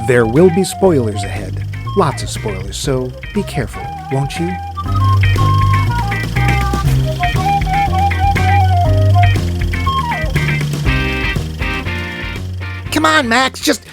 There will be spoilers ahead. Lots of spoilers, so be careful, won't you? Come on, Max, just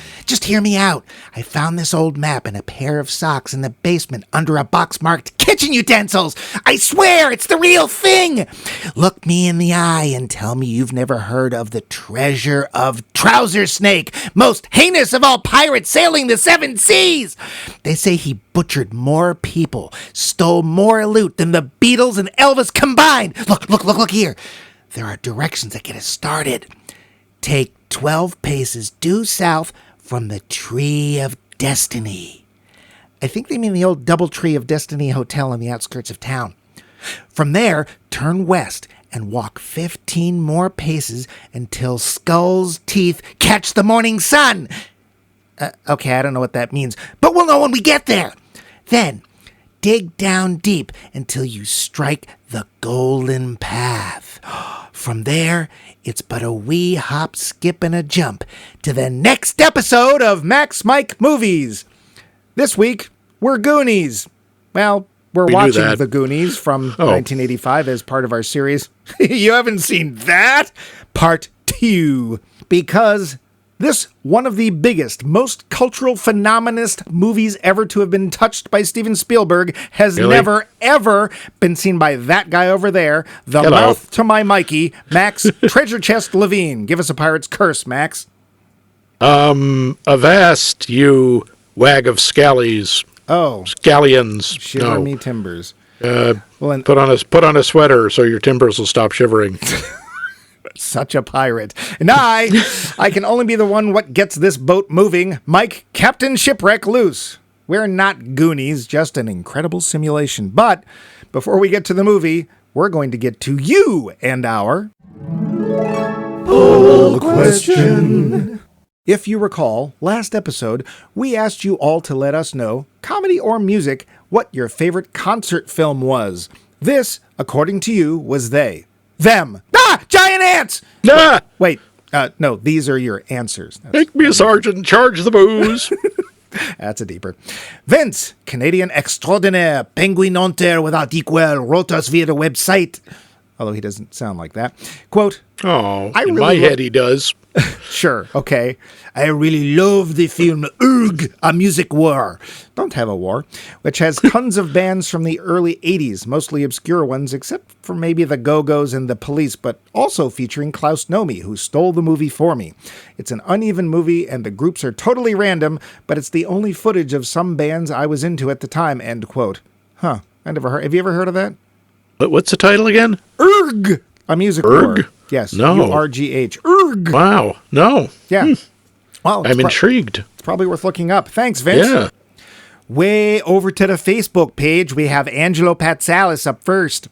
hear me out. I found this old map and a pair of socks in the basement under a box marked kitchen utensils. I swear it's the real thing. Look me in the eye and tell me you've never heard of the treasure of Trouser Snake, most heinous of all pirates sailing the seven seas. They say he butchered more people, stole more loot than the Beatles and Elvis combined. Look here. There are directions that get us started. Take 12 paces due south from the Tree of Destiny. I think they mean the old Doubletree of Destiny Hotel on the outskirts of town. From there, turn west and walk 15 more paces until Skull's teeth catch the morning sun. Okay, I don't know what that means, but we'll know when we get there. Then, dig down deep until you strike the Golden Path. From there, it's but a wee hop, skip, and a jump to the next episode of Max Mike Movies. This week, we're Goonies. Well, we're watching The Goonies from 1985 as part of our series. You haven't seen that? Part 2. Because this, one of the biggest, most cultural phenomenist movies ever to have been touched by Steven Spielberg, has never, ever been seen by that guy over there, the mouth to my Mikey, Max Treasure Chest Levine. Give us a pirate's curse, Max. Avast, you wag of scallies. Oh. Scallions. Shiver me timbers. Put on a sweater so your timbers will stop shivering. Such a pirate. And I can only be the one what gets this boat moving. Mike, Captain Shipwreck Loose. We're not Goonies, just an incredible simulation. But before we get to the movie, we're going to get to you and our poll question. If you recall, last episode, we asked you all to let us know, comedy or music, what your favorite concert film was. This, according to you, was they. Them. Giant ants! Wait, no, these are your answers. Make me a sergeant, charge the booze. That's a deeper. Vince, Canadian extraordinaire, penguinontaire without equal, wrote us via the website. Although he doesn't sound like that. Quote, in my head he does. Sure, okay. I really love the film Urg, A Music War. Don't have a war. Which has tons of bands from the early 80s, mostly obscure ones, except for maybe the Go-Go's and the Police, but also featuring Klaus Nomi, who stole the movie for me. It's an uneven movie, and the groups are totally random, but it's the only footage of some bands I was into at the time, end quote. Huh, I never heard. Have you ever heard of that? What's the title again? Urg! A Music War. Yes. No. U-R-G-H. Urg! Wow. No. Yeah. Well, I'm intrigued. It's probably worth looking up. Thanks, Vince. Yeah. Way over to the Facebook page, we have Angelo Patsalis up first.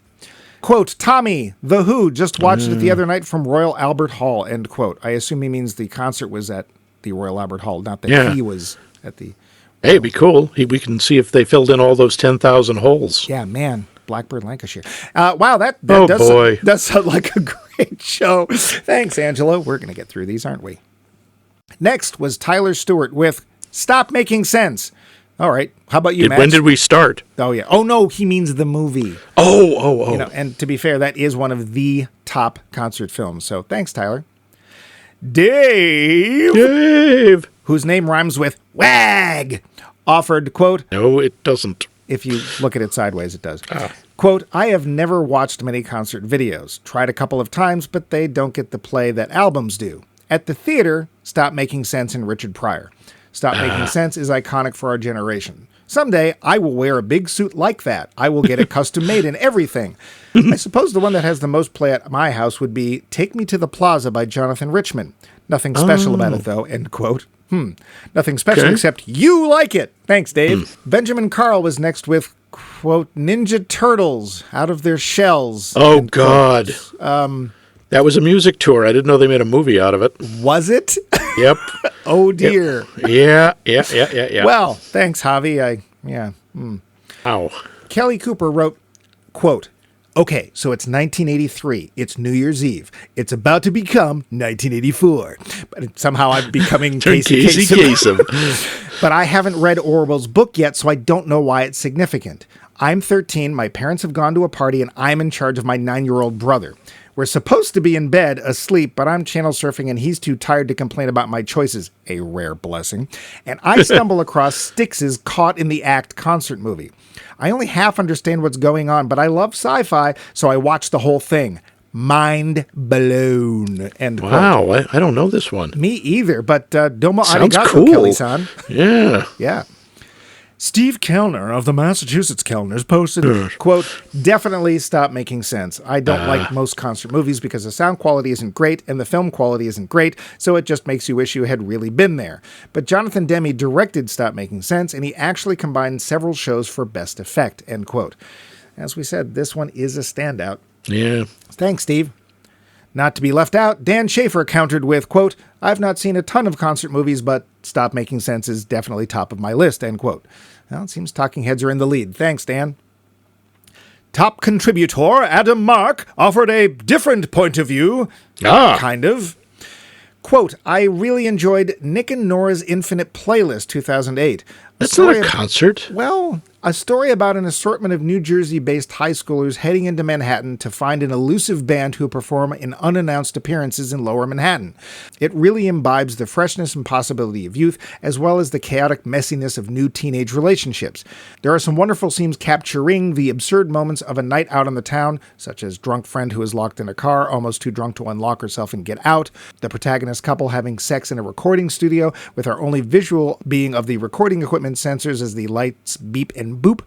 Quote, Tommy, The Who, just watched it the other night from Royal Albert Hall, end quote. I assume he means the concert was at the Royal Albert Hall, not that he was at the... Hey, it'd be cool. We can see if they filled in all those 10,000 holes. Yeah, man. Blackbird, Lancashire. Wow, that does sound like a great show. Thanks, Angelo. We're going to get through these, aren't we? Next was Tyler Stewart with Stop Making Sense. All right. How about you, Max? When did we start? Oh, yeah. Oh, no, he means the movie. Oh. You know, and to be fair, that is one of the top concert films. So thanks, Tyler. Dave, whose name rhymes with wag, offered, quote, no, it doesn't. If you look at it sideways, it does. Quote, I have never watched many concert videos. Tried a couple of times, but they don't get the play that albums do. At the theater, Stop Making Sense and Richard Pryor. Stop Making Sense is iconic for our generation. Someday, I will wear a big suit like that. I will get it custom made and everything. I suppose the one that has the most play at my house would be Take Me to the Plaza by Jonathan Richman. Nothing special about it, though, end quote. Nothing special except you like it. Thanks, Dave. Benjamin Carl was next with, quote, Ninja Turtles Out of Their Shells. Oh, God. That was a music tour. I didn't know they made a movie out of it. Was it? Yep. Oh, dear. Yep. Yeah. Well, thanks, Javi. Ow. Kelly Cooper wrote, quote, Okay, so it's 1983. It's New Year's Eve. It's about to become 1984. But somehow I'm becoming Casey Kasem. But I haven't read Orwell's book yet, so I don't know why it's significant. I'm 13, my parents have gone to a party, and I'm in charge of my 9-year-old brother. We're supposed to be in bed, asleep, but I'm channel surfing, and he's too tired to complain about my choices. A rare blessing. And I stumble across Styx's Caught in the Act concert movie. I only half understand what's going on, but I love sci-fi, so I watched the whole thing. Mind blown. End quote. Wow, I don't know this one. Me either, but domo Sounds arigato, cool. Kelly-san. Yeah. Yeah. Steve Kellner of the Massachusetts Kellners posted, quote, definitely stop making sense. I don't like most concert movies because the sound quality isn't great and the film quality isn't great, so it just makes you wish you had really been there. But Jonathan Demme directed Stop Making Sense, and he actually combined several shows for best effect, end quote. As we said, this one is a standout. Yeah. Thanks, Steve. Not to be left out, Dan Schaefer countered with, quote, I've not seen a ton of concert movies, but Stop Making Sense is definitely top of my list, end quote. Well, it seems talking heads are in the lead. Thanks, Dan. Top contributor Adam Mark offered a different point of view. Kind of. Quote, I really enjoyed Nick and Nora's Infinite Playlist 2008. That's not a concert. Well, a story about an assortment of New Jersey-based high schoolers heading into Manhattan to find an elusive band who perform in unannounced appearances in Lower Manhattan. It really imbibes the freshness and possibility of youth, as well as the chaotic messiness of new teenage relationships. There are some wonderful scenes capturing the absurd moments of a night out on the town, such as drunk friend who is locked in a car, almost too drunk to unlock herself and get out, the protagonist couple having sex in a recording studio, with our only visual being of the recording equipment sensors as the lights beep and boop.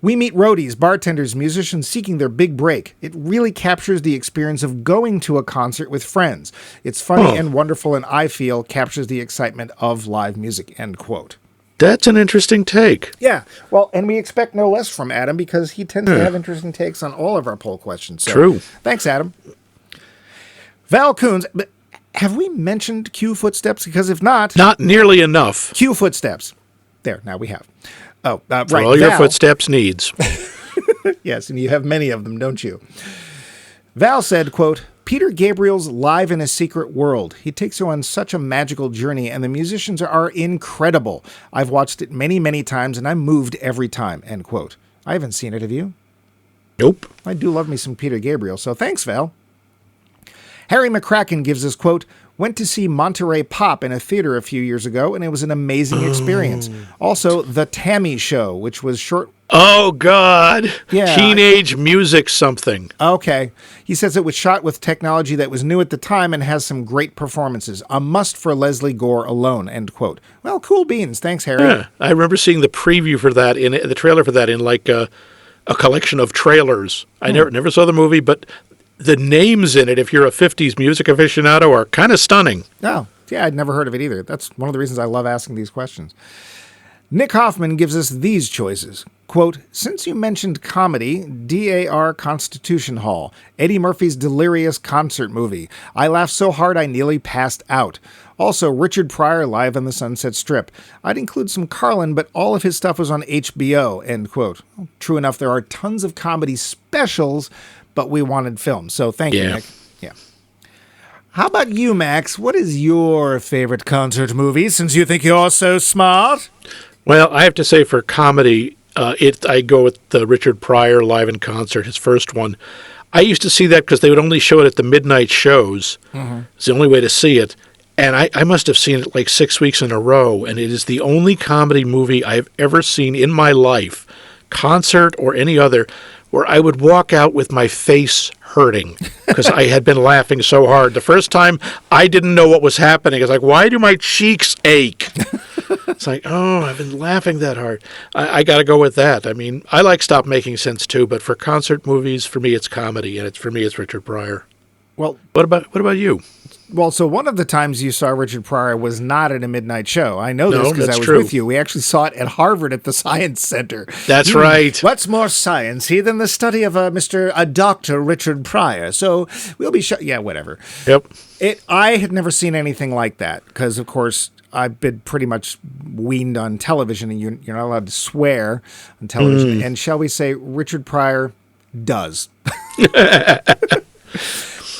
We meet roadies, bartenders, musicians seeking their big break. It really captures the experience of going to a concert with friends. It's funny and wonderful, and I feel captures the excitement of live music, end quote. That's an interesting take. Yeah, well, and we expect no less from Adam because he tends to have interesting takes on all of our poll questions. So, true. Thanks, Adam. Val Coons, have we mentioned Q Footsteps? Because if not... Not nearly enough. Q Footsteps. There, now we have. Oh, right. For all your footsteps needs. Yes, and you have many of them, don't you? Val said, quote, Peter Gabriel's Live in a Secret World. He takes you on such a magical journey, and the musicians are incredible. I've watched it many, many times, and I'm moved every time, end quote. I haven't seen it, have you? Nope. I do love me some Peter Gabriel, so thanks, Val. Harry McCracken gives us, quote, went to see Monterey Pop in a theater a few years ago, and it was an amazing experience. Also, The Tammy Show, which was short... Oh, God. Yeah. Teenage music something. Okay. He says it was shot with technology that was new at the time and has some great performances. A must for Leslie Gore alone, end quote. Well, cool beans. Thanks, Harry. Yeah, I remember seeing the preview for that, the trailer for that in like a collection of trailers. I never saw the movie, but... the names in it, if you're a 50s music aficionado, are kind of stunning. Oh, yeah, I'd never heard of it either. That's one of the reasons I love asking these questions. Nick Hoffman gives us these choices. Quote, since you mentioned comedy, DAR Constitution Hall, Eddie Murphy's delirious concert movie. I laughed so hard I nearly passed out. Also, Richard Pryor live on the Sunset Strip. I'd include some Carlin, but all of his stuff was on HBO, end quote. Well, true enough, there are tons of comedy specials, but we wanted film. So thank you, Nick. Yeah. How about you, Max? What is your favorite concert movie, since you think you're so smart? Well, I have to say for comedy, I go with the Richard Pryor live in concert, his first one. I used to see that because they would only show it at the midnight shows. It's the only way to see it. And I must have seen it like 6 weeks in a row, and it is the only comedy movie I've ever seen in my life, concert or any other, where I would walk out with my face hurting because I had been laughing so hard. The first time, I didn't know what was happening. It's like, why do my cheeks ache? It's like, oh, I've been laughing that hard. I got to go with that. I mean, I like Stop Making Sense too, but for concert movies, for me, it's comedy, and for me, it's Richard Pryor. Well, what about you? Well, so one of the times you saw Richard Pryor was not at a midnight show. I know this because I was true. with you. We actually saw it at Harvard at the Science Center. That's right. What's more science-y than the study of a Dr. Richard Pryor? So we'll be yeah, whatever. Yep. I had never seen anything like that because, of course, I've been pretty much weaned on television, and you're not allowed to swear on television. And shall we say, Richard Pryor does.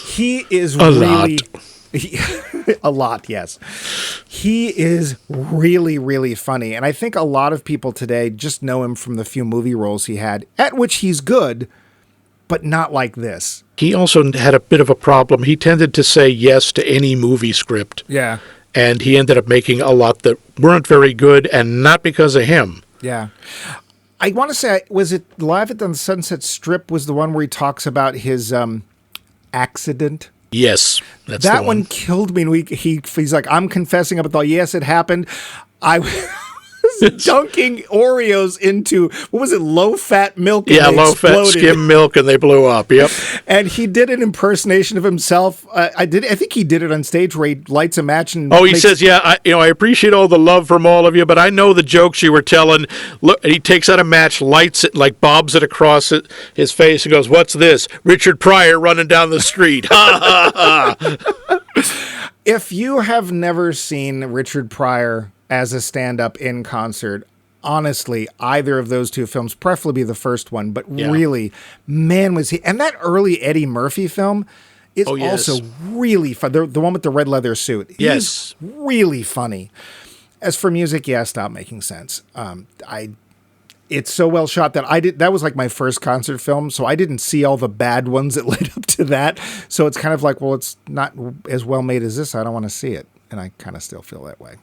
He is A really... lot. A lot, yes. He is really, really funny. And I think a lot of people today just know him from the few movie roles he had, at which he's good, but not like this. He also had a bit of a problem. He tended to say yes to any movie script. Yeah. And he ended up making a lot that weren't very good, and not because of him. Yeah. I want to say, was it Live at the Sunset Strip was the one where he talks about his accident? Yes, that's That the one killed me. And he's like, I'm confessing about yes, it happened. I was dunking Oreos into, what was it, low-fat milk? And Yeah, they low-fat exploded. skim milk, and they blew up. Yep. And he did an impersonation of himself. I think he did it on stage where he lights a match and Oh, he says, "Yeah, I appreciate all the love from all of you, but I know the jokes you were telling." Look, and he takes out a match, lights it, like bobs it across his face, and goes, "What's this? Richard Pryor running down the street." Ha ha ha! If you have never seen Richard Pryor as a stand-up in concert, honestly, either of those two films, preferably the first one, but really, man, was he... And that early Eddie Murphy film is also really fun. The one with the red leather suit. Yes. He's really funny. As for music, stop making sense. It's so well shot that was like my first concert film, so I didn't see all the bad ones that led up to that. So it's kind of like, well, it's not as well made as this. I don't want to see it. And I kind of still feel that way.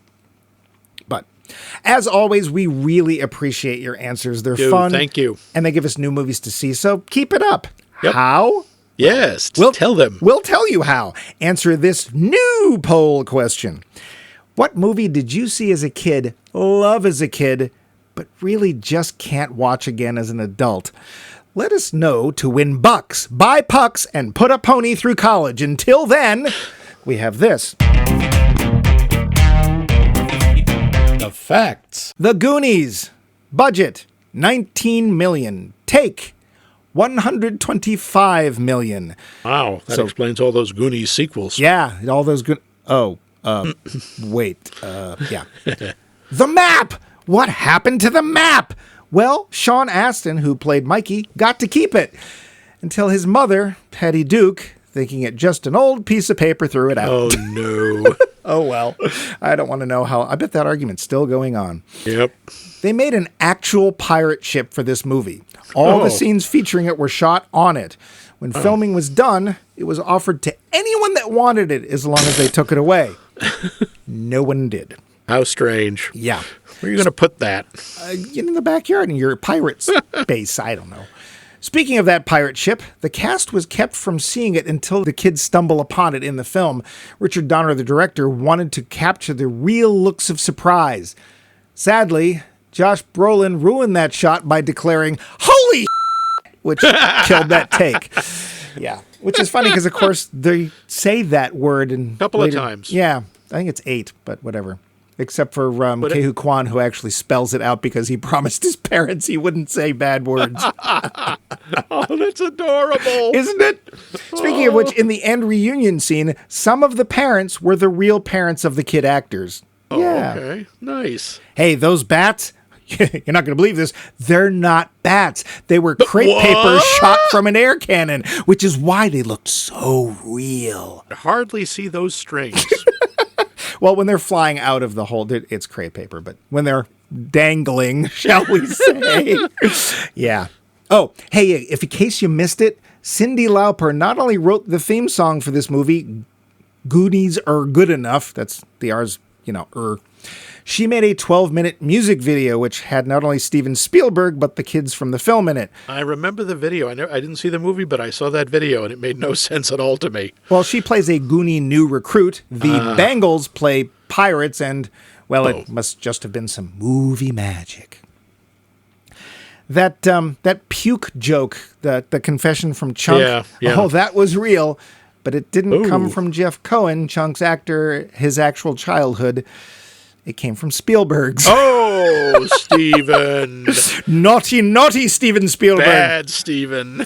But as always, we really appreciate your answers. They're fun. Thank you. And they give us new movies to see. So keep it up. Yep. How? Yes, tell them. We'll tell you how. Answer this new poll question. What movie did you see as a kid, love as a kid, but really just can't watch again as an adult? Let us know to win bucks, buy pucks, and put a pony through college. Until then, we have this. The facts. The Goonies. Budget, $19 million. Take, $125 million. Wow, that explains all those Goonies sequels. Yeah, all those good. Oh, wait. Yeah. The map. What happened to the map? Well, Sean Astin, who played Mikey, got to keep it until his mother, Patty Duke, thinking it just an old piece of paper, threw it out. Oh, no. Oh, well. I don't want to know how. I bet that argument's still going on. Yep. They made an actual pirate ship for this movie. All the scenes featuring it were shot on it. When filming was done, it was offered to anyone that wanted it as long as they took it away. No one did. How strange. Yeah. Where are you going to put that? In the backyard in your pirate base. I don't know. Speaking of that pirate ship, the cast was kept from seeing it until the kids stumble upon it in the film. Richard Donner, the director, wanted to capture the real looks of surprise. Sadly, Josh Brolin ruined that shot by declaring, "Holy shit," which killed that take. Yeah. Which is funny because, of course, they say that word a couple of times. Yeah. I think it's 8, but whatever. Except for Kehu Kwan, who actually spells it out because he promised his parents he wouldn't say bad words. Oh, that's adorable. Isn't it? Speaking of which, in the end reunion scene, some of the parents were the real parents of the kid actors. Oh, yeah. okay. Nice. Hey, those bats, you're not going to believe this, they're not bats. They were crepe paper shot from an air cannon, which is why they looked so real. I hardly see those strings. Well, when they're flying out of the hole, it's crepe paper, but when they're dangling, shall we say? Yeah. Oh, hey, if in case you missed it, Cyndi Lauper not only wrote the theme song for this movie, Goonies Are Good Enough, that's the R's, she made a 12-minute music video, which had not only Steven Spielberg, but the kids from the film in it. I remember the video. I didn't see the movie, but I saw that video, and it made no sense at all to me. Well, she plays a Goonie new recruit. The Bengals play pirates, and, well, it must just have been some movie magic. That puke joke, the confession from Chunk, yeah. That was real, but it didn't come from Jeff Cohen, Chunk's actor, his actual childhood. It came from Spielberg's. Oh, Steven. Naughty Steven Spielberg. Bad Steven.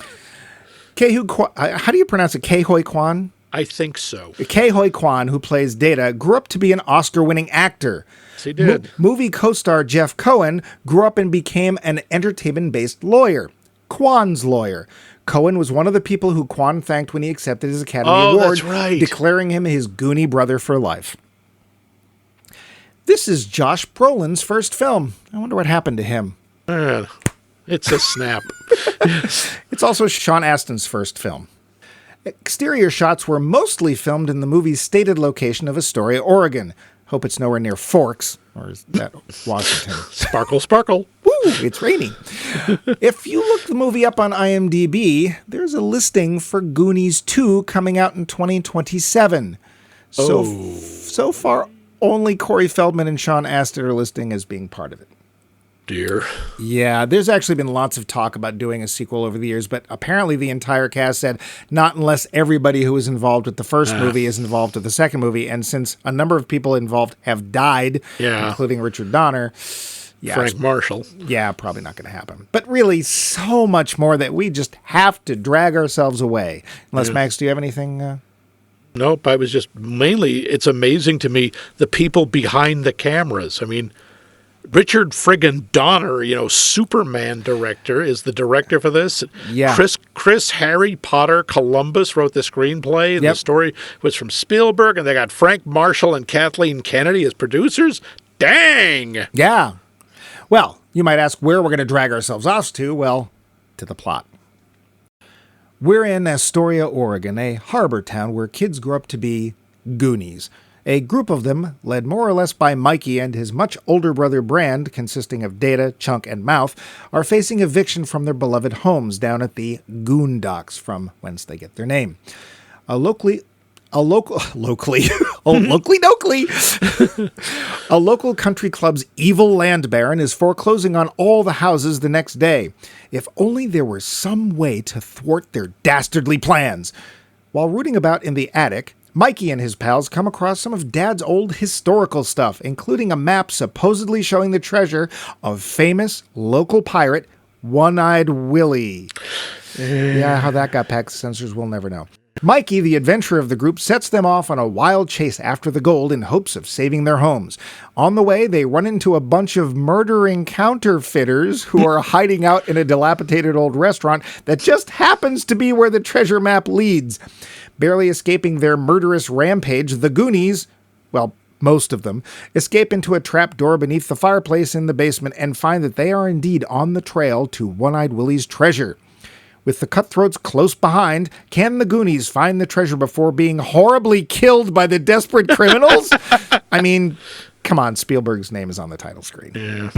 How do you pronounce it? Ke-Huy Quan? I think so. Ke-Huy Quan, who plays Data, grew up to be an Oscar-winning actor. Yes, he did. Movie co-star Jeff Cohen grew up and became an entertainment-based lawyer. Kwan's lawyer. Cohen was one of the people who Kwan thanked when he accepted his Academy Award, that's right. declaring him his Goonie brother for life. This is Josh Brolin's first film. I wonder what happened to him. It's a snap. It's also Sean Astin's first film. Exterior shots were mostly filmed in the movie's stated location of Astoria, Oregon. Hope it's nowhere near Forks, or is that Washington? Sparkle, sparkle. Woo, it's raining. If you look the movie up on IMDb, there's a listing for Goonies 2 coming out in 2027. So far, only Corey Feldman and Sean Astin are listing as being part of it. Dear. Yeah, there's actually been lots of talk about doing a sequel over the years, but apparently the entire cast said not unless everybody who was involved with the first movie is involved with the second movie. And since a number of people involved have died, including Richard Donner, Frank Marshall. Yeah, probably not going to happen. But really, so much more that we just have to drag ourselves away. Unless, Max, do you have anything? Nope, I was just mainly, it's amazing to me, the people behind the cameras. I mean, Richard friggin' Donner, Superman director, is the director for this. Yeah. Chris Harry Potter Columbus wrote the screenplay. The story was from Spielberg, and they got Frank Marshall and Kathleen Kennedy as producers. Dang! Yeah. Well, you might ask where we're going to drag ourselves off to. Well, to the plot. We're in Astoria, Oregon, a harbor town where kids grow up to be Goonies. A group of them, led more or less by Mikey and his much older brother Brand, consisting of Data, Chunk, and Mouth, are facing eviction from their beloved homes down at the Goon docks, from whence they get their name. A local country club's evil land baron is foreclosing on all the houses the next day. If only there were some way to thwart their dastardly plans. While rooting about in the attic, Mikey and his pals come across some of Dad's old historical stuff, including a map supposedly showing the treasure of famous local pirate One-Eyed Willie. Yeah, how that got past censors, we'll never know. Mikey, the adventurer of the group, sets them off on a wild chase after the gold in hopes of saving their homes. On the way, they run into a bunch of murdering counterfeiters who are hiding out in a dilapidated old restaurant that just happens to be where the treasure map leads. Barely escaping their murderous rampage, the Goonies, well, most of them, escape into a trap door beneath the fireplace in the basement and find that they are indeed on the trail to One-Eyed Willie's treasure. With the cutthroats close behind, can the Goonies find the treasure before being horribly killed by the desperate criminals? I mean, come on, Spielberg's name is on the title screen. Yeah.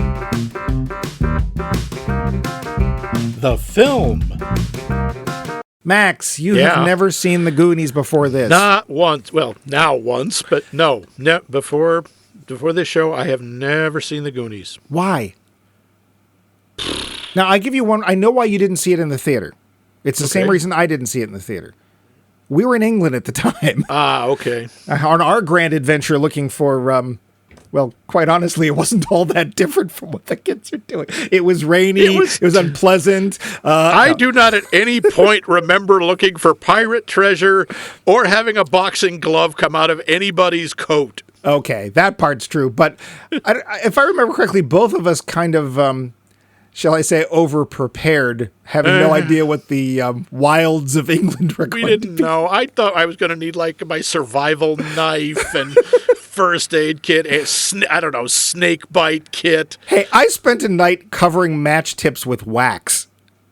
The film. Max, you have never seen the Goonies before this. Not once. Well, now once, but no. Before this show, I have never seen the Goonies. Why? Now, I give you one. I know why you didn't see it in the theater. It's the same reason I didn't see it in the theater. We were in England at the time. Ah, okay. On our grand adventure looking for, well, quite honestly, it wasn't all that different from what the kids are doing. It was rainy. It was unpleasant. I do not at any point remember looking for pirate treasure or having a boxing glove come out of anybody's coat. Okay, that part's true. But if I remember correctly, both of us kind of... shall I say, over-prepared, having no idea what the wilds of England were going to be. We didn't know. I thought I was going to need, like, my survival knife and first aid kit, snake bite kit. Hey, I spent a night covering match tips with wax.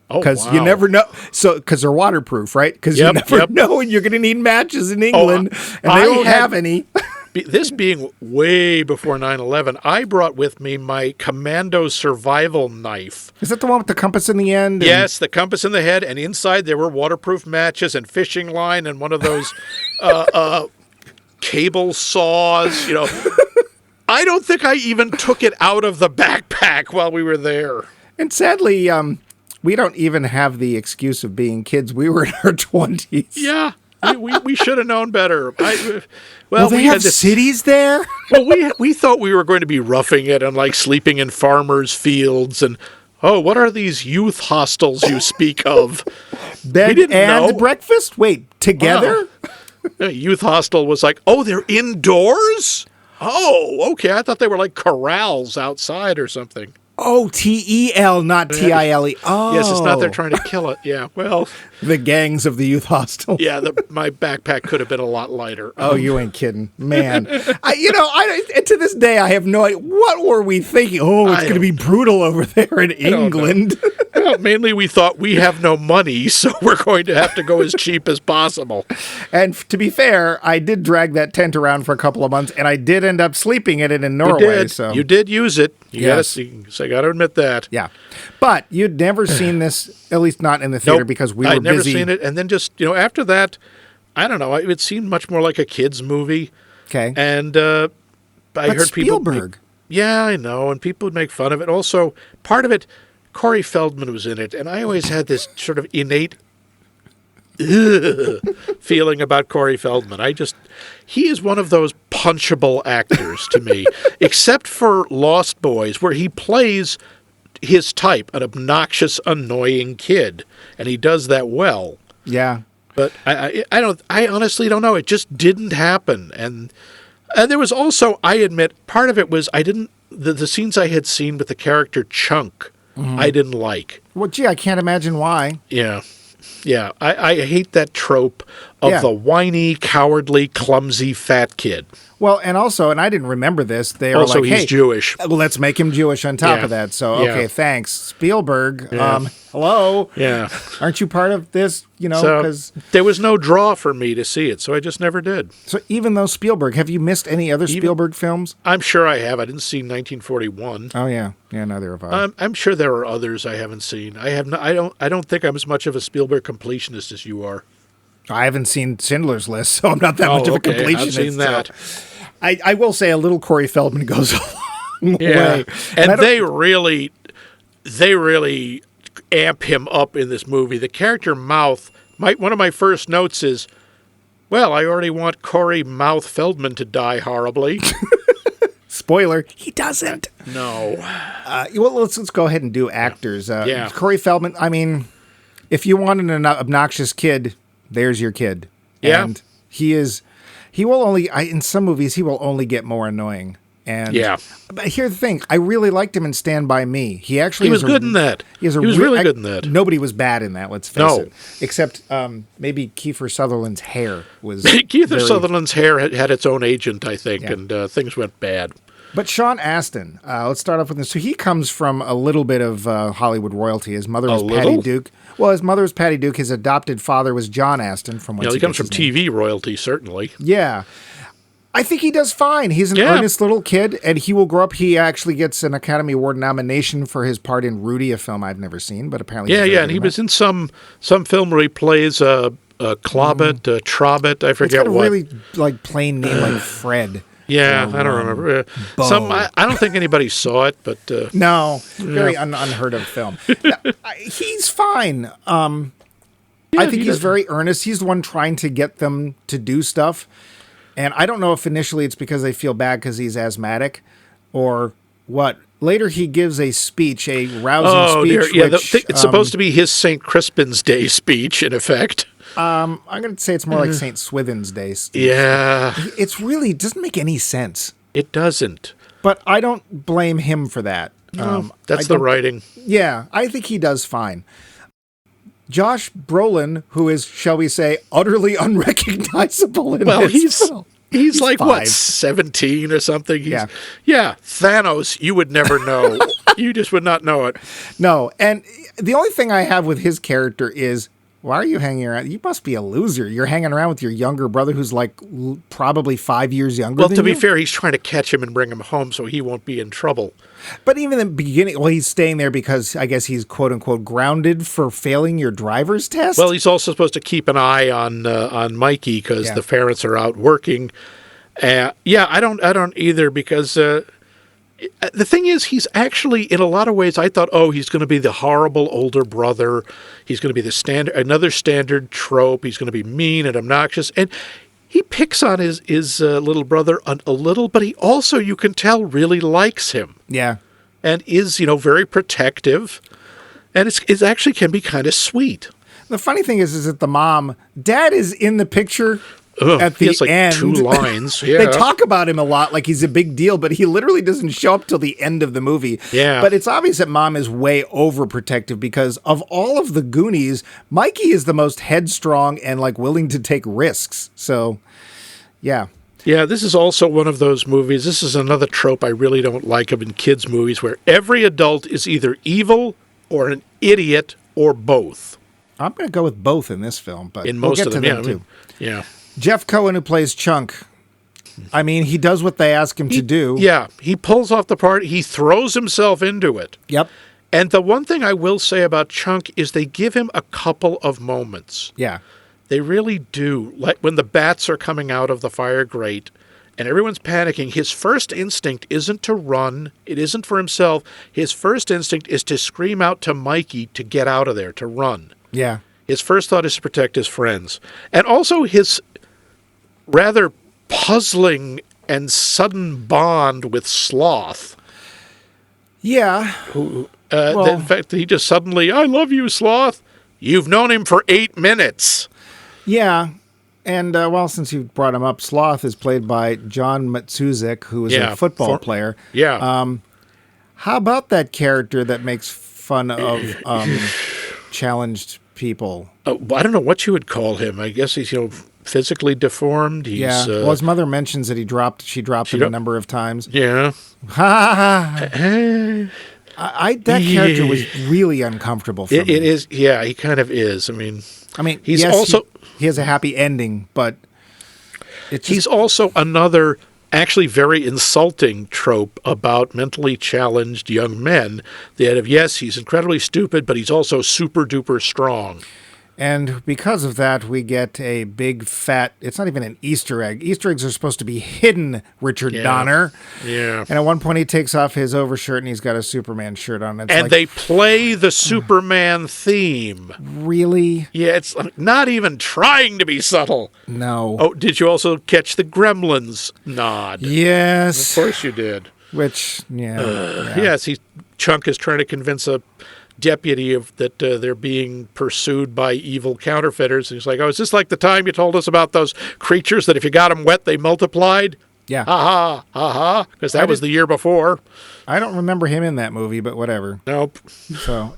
Because you never know. Because they're waterproof, right? Because you never know when you're going to need matches in England, and they don't have any. This being way before 9/11, I brought with me my commando survival knife. Is that the one with the compass in the end? Yes, the compass in the head, and inside there were waterproof matches and fishing line and one of those cable saws. I don't think I even took it out of the backpack while we were there. And sadly, we don't even have the excuse of being kids. We were in our 20s. Yeah. We should have known better. Well, they have cities there? Well, we thought we were going to be roughing it and like sleeping in farmers' fields and, what are these youth hostels you speak of? Bed and breakfast? Wait, together? Youth hostel was like, they're indoors? Oh, okay. I thought they were like corrals outside or something. Oh, T-E-L, not T-I-L-E. Oh. Yes, it's not they're trying to kill it. Yeah, well. The gangs of the youth hostel. Yeah, my backpack could have been a lot lighter. Oh, you ain't kidding. Man. To this day, I have no idea. What were we thinking? Oh, it's going to be brutal over there in England. Well, mainly we thought we have no money, so we're going to have to go as cheap as possible. And to be fair, I did drag that tent around for a couple of months, and I did end up sleeping in it in Norway. You did use it. Yes. So I got to admit that. Yeah. But you'd never seen this, at least not in the theater, because we were busy. I'd never seen it. And then just, after that, I don't know, it seemed much more like a kid's movie. Okay. And I heard Spielberg. people... Yeah, I know, and people would make fun of it. Also, part of it, Corey Feldman was in it, and I always had this sort of innate feeling about Corey Feldman. He is one of those punchable actors to me, except for Lost Boys, where he plays his type, an obnoxious, annoying kid, and he does that well. Yeah. But I honestly don't know. It just didn't happen. And there was also, I admit, part of it was the scenes I had seen with the character Chunk, I didn't like. Well, gee, I can't imagine why. Yeah. Yeah. I hate that trope of the whiny, cowardly, clumsy, fat kid. Well, and I didn't remember this. They were Also, like, he's hey, Jewish. Let's make him Jewish on top of that. So, okay, thanks. Spielberg, hello? Yeah. Aren't you part of this? So there was no draw for me to see it, so I just never did. So even though Spielberg, have you missed any other Spielberg films? I'm sure I have. I didn't see 1941. Oh, yeah. Yeah, neither have I. I'm sure there are others I haven't seen. I don't think I'm as much of a Spielberg completionist as you are. I haven't seen Schindler's List, so I'm not that much of a completionist. I've seen that. So I will say a little Corey Feldman goes a long way. And they really amp him up in this movie. The character Mouth, one of my first notes is, well, I already want Corey Mouth Feldman to die horribly. Spoiler, he doesn't. No. Well, let's go ahead and do actors. Corey Feldman, I mean, if you want an obnoxious kid, there's your kid. Yeah. And he will only, in some movies, he will only get more annoying. And but here's the thing, I really liked him in Stand By Me. He was good in that. He was really good in that. Nobody was bad in that, let's face it. Except maybe Kiefer Sutherland's hair was Sutherland's hair had its own agent, I think, and things went bad. But Sean Astin, let's start off with this. So he comes from a little bit of Hollywood royalty. His mother was Patty Duke. Well, his mother was Patty Duke. His adopted father was John Astin. He comes from TV royalty, certainly. Yeah. I think he does fine. He's an earnest little kid, and he will grow up. He actually gets an Academy Award nomination for his part in Rudy, a film I've never seen, but apparently and he was in some film where he plays Clobbit, Trobbit, I forget what. He's got a really plain name like Fred. Yeah, I don't remember. I don't think anybody saw it, but no, very unheard of film. He's fine. I think he's very earnest. He's the one trying to get them to do stuff. And I don't know if initially it's because they feel bad because he's asthmatic or what. Later he gives a speech, a rousing speech. Dear. Yeah, it's supposed to be his St. Crispin's Day speech, in effect. I'm going to say it's more like St. Swithin's Day. Yeah. It really doesn't make any sense. It doesn't. But I don't blame him for that. No, that's the writing. Yeah, I think he does fine. Josh Brolin, who is, shall we say, utterly unrecognizable in this film. He's like, 5. what, 17 or something? Yeah, Thanos, you would never know. You just would not know it. No, and the only thing I have with his character is, why are you hanging around? You must be a loser. You're hanging around with your younger brother who's like probably 5 years younger than you. Well, to be fair, he's trying to catch him and bring him home so he won't be in trouble. But even in the beginning, he's staying there because I guess he's quote unquote grounded for failing your driver's test. Well, he's also supposed to keep an eye on Mikey because the parents are out working. I don't either because the thing is, he's actually, in a lot of ways, I thought, he's going to be the horrible older brother. He's going to be another standard trope. He's going to be mean and obnoxious. And he picks on his little brother a little, but he also, you can tell, really likes him. Yeah. And is, very protective. And it actually can be kind of sweet. The funny thing is that the mom, Dad is in the picture. at he the has like end. 2 lines. Yeah. They talk about him a lot like he's a big deal, but he literally doesn't show up till the end of the movie. Yeah. But it's obvious that Mom is way overprotective because of all of the Goonies, Mikey is the most headstrong and like willing to take risks. So, yeah. Yeah, this is also one of those movies. This is another trope I really don't like of in kids' movies where every adult is either evil or an idiot or both. I'm going to go with both in this film, but In most we'll get of them, to yeah. them too. Yeah. Jeff Cohen, who plays Chunk, I mean, he does what they ask him to do. Yeah, he pulls off the part. He throws himself into it. Yep. And the one thing I will say about Chunk is they give him a couple of moments. Yeah. They really do. Like when the bats are coming out of the fire grate and everyone's panicking, his first instinct isn't to run. It isn't for himself. His first instinct is to scream out to Mikey to get out of there, to run. Yeah. His first thought is to protect his friends. And also his rather puzzling and sudden bond with Sloth. Yeah. In fact, he just suddenly, I love you, Sloth. You've known him for 8 minutes. Yeah. And, well, since you brought him up, Sloth is played by John Matsuzek, who is a football player. Yeah. How about that character that makes fun of challenged people? I don't know what you would call him. I guess he's, physically deformed. He's, Well, his mother mentions that she dropped him a number of times. Yeah. That character was really uncomfortable for me. It is. Yeah, he kind of is. I mean, he's yes, also he has a happy ending, but he's also another actually very insulting trope about mentally challenged young men. That yes, he's incredibly stupid, but he's also super duper strong. And because of that, we get a big fat, it's not even an Easter egg. Easter eggs are supposed to be hidden, Richard Donner. Yeah. And at one point he takes off his overshirt and he's got a Superman shirt on. It's and like, they play the Superman theme. Really? Yeah, it's not even trying to be subtle. No. Oh, did you also catch the Gremlins nod? Yes. Of course you did. Which, yeah. Yes, Chunk is trying to convince a deputy that they're being pursued by evil counterfeiters. And he's like, oh, is this like the time you told us about those creatures that if you got them wet, they multiplied? Yeah. Ha ha, because that was the year before. I don't remember him in that movie, but whatever. Nope. So,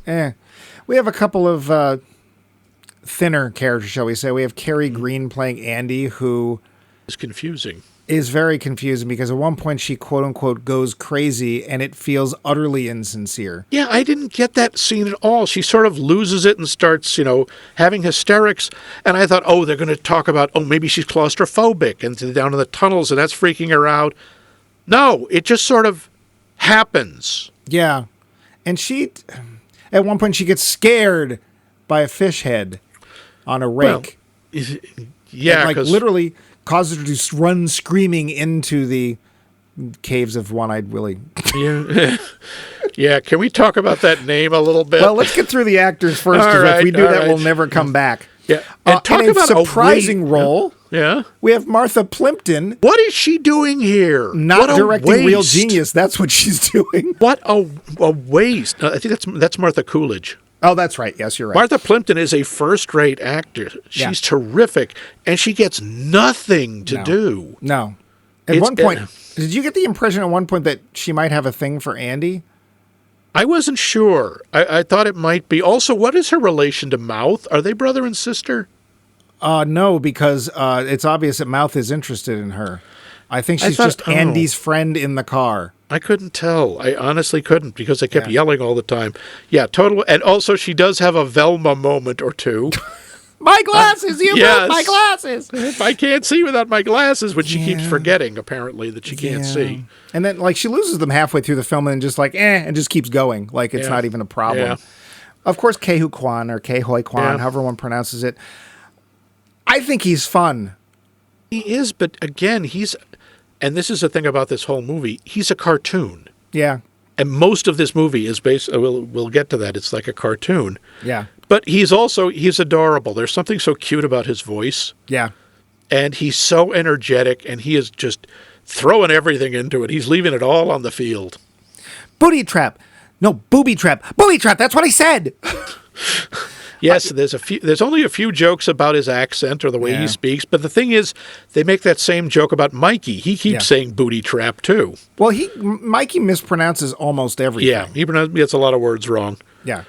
we have a couple of thinner characters, shall we say. We have Cary Green playing Andy, who is confusing. Is very confusing because at one point she quote unquote goes crazy and it feels utterly insincere. Yeah, I didn't get that scene at all. She sort of loses it and starts, having hysterics. And I thought, they're going to talk about, maybe she's claustrophobic and down in the tunnels and that's freaking her out. No, it just sort of happens. Yeah. And at one point she gets scared by a fish head on a rake. Well, yeah. And, literally causes her to run screaming into the caves of One-Eyed Willie. Yeah. Yeah, can we talk about that name a little bit? Well, let's get through the actors first, because if we do that, we'll never come back. Yeah, and talk about a surprising role. Yeah, we have Martha Plimpton. What is she doing here? Not directing Real Genius. That's what she's doing. What a waste! I think that's Martha Coolidge. Oh, that's right. Yes, you're right. Martha Plimpton is a first-rate actor. She's terrific, and she gets nothing to do. No. At one point, did you get the impression at one point that she might have a thing for Andy? I wasn't sure. I thought it might be. Also, what is her relation to Mouth? Are they brother and sister? No, because it's obvious that Mouth is interested in her. I think she's just Andy's friend in the car. I couldn't tell. I honestly couldn't because they kept yelling all the time. Yeah, total. And also, she does have a Velma moment or two. My glasses! You broke my glasses! I can't see without my glasses, which she keeps forgetting, apparently, that she can't see. And then, she loses them halfway through the film and just and just keeps going. Like, it's not even a problem. Yeah. Of course, Ke Kwan, or Ke Huy Kwan, however one pronounces it. I think he's fun. He is, but again, and this is the thing about this whole movie, he's a cartoon. Yeah. And most of this movie is based, we'll get to that, it's like a cartoon. Yeah. But he's adorable. There's something so cute about his voice. Yeah. And he's so energetic, and he is just throwing everything into it. He's leaving it all on the field. Booty trap. No, booby trap. Booby trap, that's what I said. Yes, there's only a few jokes about his accent or the way he speaks, but the thing is, they make that same joke about Mikey. He keeps saying booty trap, too. Well, Mikey mispronounces almost everything. Yeah, he gets a lot of words wrong. Yeah.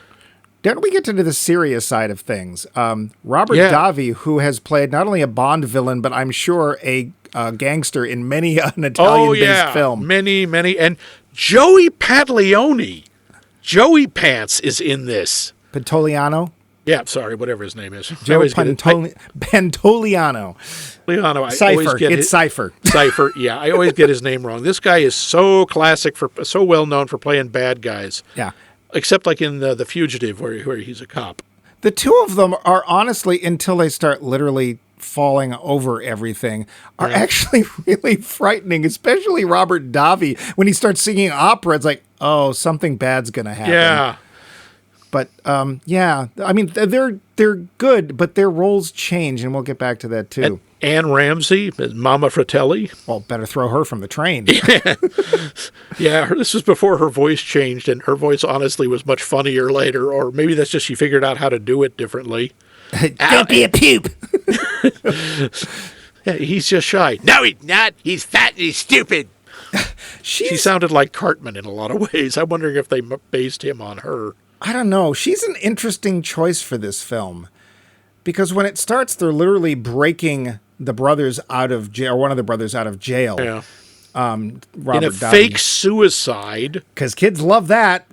Don't we get into the serious side of things? Robert Davi, who has played not only a Bond villain, but I'm sure a gangster in many an Italian-based film. Many. And Joey Pantoliano. Joey Pants is in this. Pantoliano? Yeah, sorry, whatever his name is. Joe Pantoliano. Cypher. It's Cypher. Cypher, yeah. I always get his name wrong. This guy is so classic, so well known for playing bad guys. Yeah. Except like in The Fugitive, where he's a cop. The two of them are honestly, until they start literally falling over everything, are actually really frightening, especially Robert Davi. When he starts singing opera, it's like, oh, something bad's going to happen. Yeah. But, I mean, they're good, but their roles change, and we'll get back to that, too. And Anne Ramsey, Mama Fratelli. Well, better throw her from the train. Yeah, this was before her voice changed, and her voice, honestly, was much funnier later, or maybe that's just she figured out how to do it differently. Don't be a pupe. Yeah, he's just shy. No, he's not. He's fat and he's stupid. She sounded like Cartman in a lot of ways. I'm wondering if they based him on her. I don't know. She's an interesting choice for this film. Because when it starts, they're literally breaking the brothers out of jail, or one of the brothers out of jail. Yeah. Robert in a Downey. fake suicide. Because kids love that.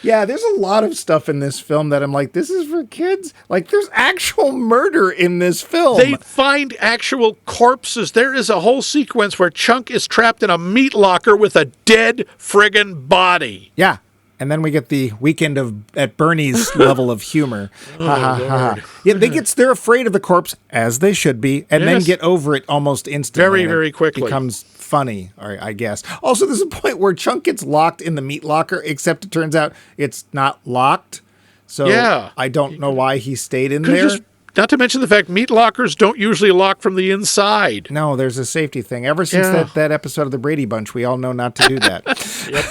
Yeah, there's a lot of stuff in this film that I'm like, this is for kids? Like, there's actual murder in this film. They find actual corpses. There is a whole sequence where Chunk is trapped in a meat locker with a dead friggin' body. Yeah. And then we get the Weekend at Bernie's level of humor. Yeah, they're afraid of the corpse, as they should be, and then get over it almost instantly. Very, very quickly. It becomes funny, I guess. Also, there's a point where Chunk gets locked in the meat locker, except it turns out it's not locked. So I don't know why he stayed in there. Not to mention the fact meat lockers don't usually lock from the inside. No, there's a safety thing. Ever since that episode of the Brady Bunch, we all know not to do that. Yep.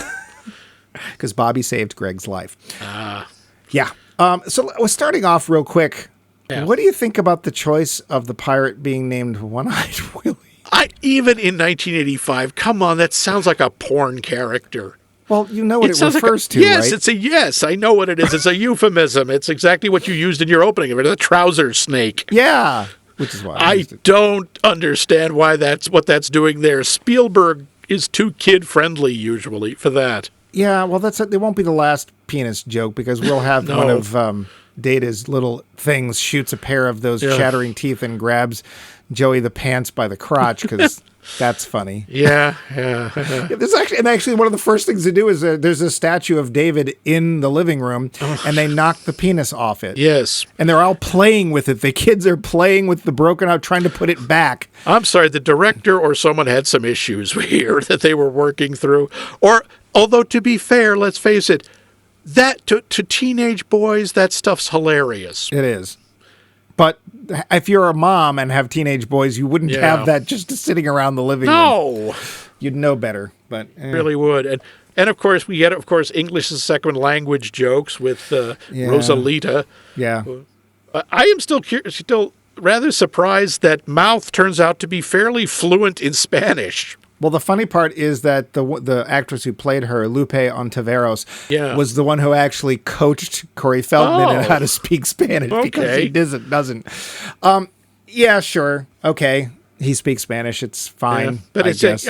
Because Bobby saved Greg's life. Yeah. So we're starting off real quick. Yeah. What do you think about the choice of the pirate being named One-Eyed Willie? Even in 1985, come on, that sounds like a porn character. Well, you know what it refers to, yes, right? It's a yes. I know what it is. It's a euphemism. It's exactly what you used in your opening of it, a trouser snake. Yeah. Which is why I don't understand why that's what that's doing there. Spielberg is too kid-friendly usually for that. Yeah, well, it won't be the last penis joke, because we'll have one of Data's little things shoots a pair of those chattering teeth and grabs Joey the pants by the crotch, because that's funny. Yeah. There's actually one of the first things to do is there's a statue of David in the living room, and they knock the penis off it. Yes. And they're all playing with it. The kids are playing with the broken out, trying to put it back. I'm sorry, the director or someone had some issues here that they were working through. Although, to be fair, let's face it, that to teenage boys, that stuff's hilarious. It is. But if you're a mom and have teenage boys, you wouldn't have that just sitting around the living room. No. You'd know better. But really would. And of course, we get, English as a second language jokes with Rosalita. Yeah. I am still rather surprised that Mouth turns out to be fairly fluent in Spanish. Well, the funny part is that the actress who played her, Lupe Ontiveros, was the one who actually coached Corey Feldman in how to speak Spanish, because he doesn't. Yeah, sure. Okay. He speaks Spanish. It's fine. Yeah. But it's like,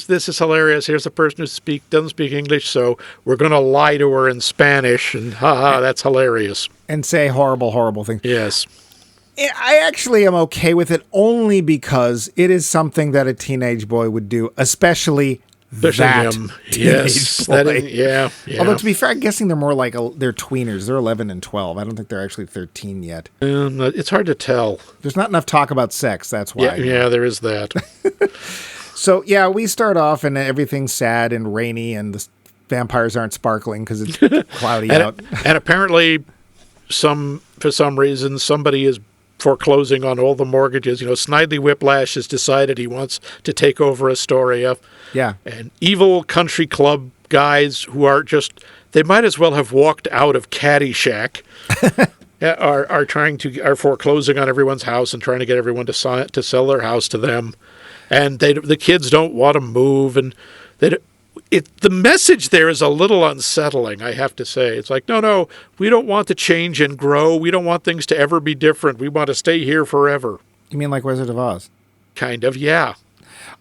this is hilarious. Here's a person who doesn't speak English, so we're going to lie to her in Spanish, and that's hilarious. And say horrible, horrible things. Yes. I actually am okay with it, only because it is something that a teenage boy would do, especially that him. Yes. Boy. Yeah. Although, to be fair, I'm guessing they're more like they're tweeners. They're 11 and 12. I don't think they're actually 13 yet. It's hard to tell. There's not enough talk about sex. That's why. Yeah, there is that. So, we start off and everything's sad and rainy, and the vampires aren't sparkling because it's cloudy out. And apparently, for some reason, somebody is foreclosing on all the mortgages. Snidely Whiplash has decided he wants to take over Astoria. Yeah. And evil country club guys who are just, they might as well have walked out of Caddyshack, are foreclosing on everyone's house and trying to get everyone to sell their house to them. And the kids don't want to move, and the message there is a little unsettling, I have to say. It's like, no, we don't want to change and grow. We don't want things to ever be different. We want to stay here forever. You mean like Wizard of Oz? Kind of, yeah.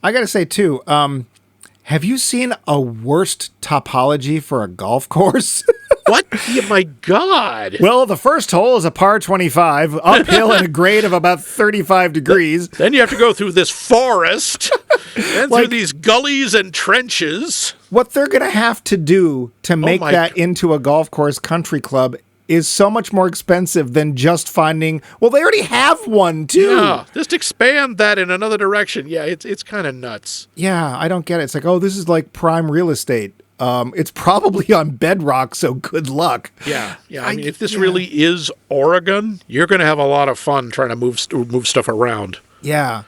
I got to say, too, have you seen a worst topology for a golf course? What? Yeah, my God. Well, the first hole is a par 25, uphill at a grade of about 35 degrees. Then you have to go through this forest, and through these gullies and trenches. What they're going to have to do to make that into a golf course country club is so much more expensive than just finding, well, they already have one, too. Yeah, just expand that in another direction. Yeah, it's kind of nuts. Yeah, I don't get it. It's like, oh, this is like prime real estate. It's probably on bedrock, so good luck. Yeah. I mean, if this really is Oregon, you're going to have a lot of fun trying to move stuff around. Yeah.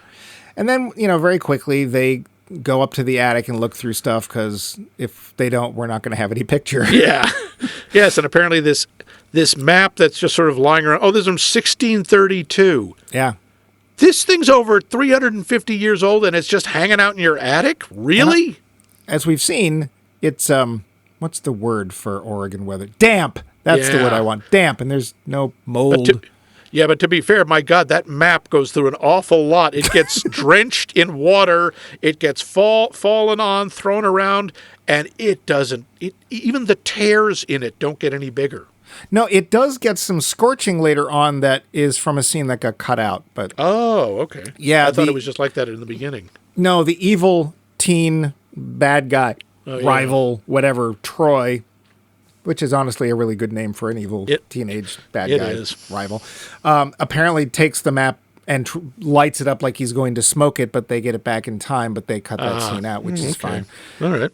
And then, very quickly, they go up to the attic and look through stuff, because if they don't, we're not going to have any picture. Yeah. Yes, and apparently this map that's just sort of lying around, this is from 1632. Yeah. This thing's over 350 years old, and it's just hanging out in your attic? Really? As we've seen, it's, what's the word for Oregon weather? Damp. That's the word I want. Damp, and there's no mold. But to be fair, my God, that map goes through an awful lot. It gets drenched in water. It gets fallen on, thrown around, and it doesn't. Even the tears in it don't get any bigger. No, it does get some scorching later on that is from a scene that got cut out. But okay. Yeah, I thought it was just like that in the beginning. No, the evil teen bad guy, rival, whatever, Troy, which is honestly a really good name for an evil teenage bad guy rival, apparently takes the map and lights it up like he's going to smoke it, but they get it back in time, but they cut that scene out, which is fine. All right.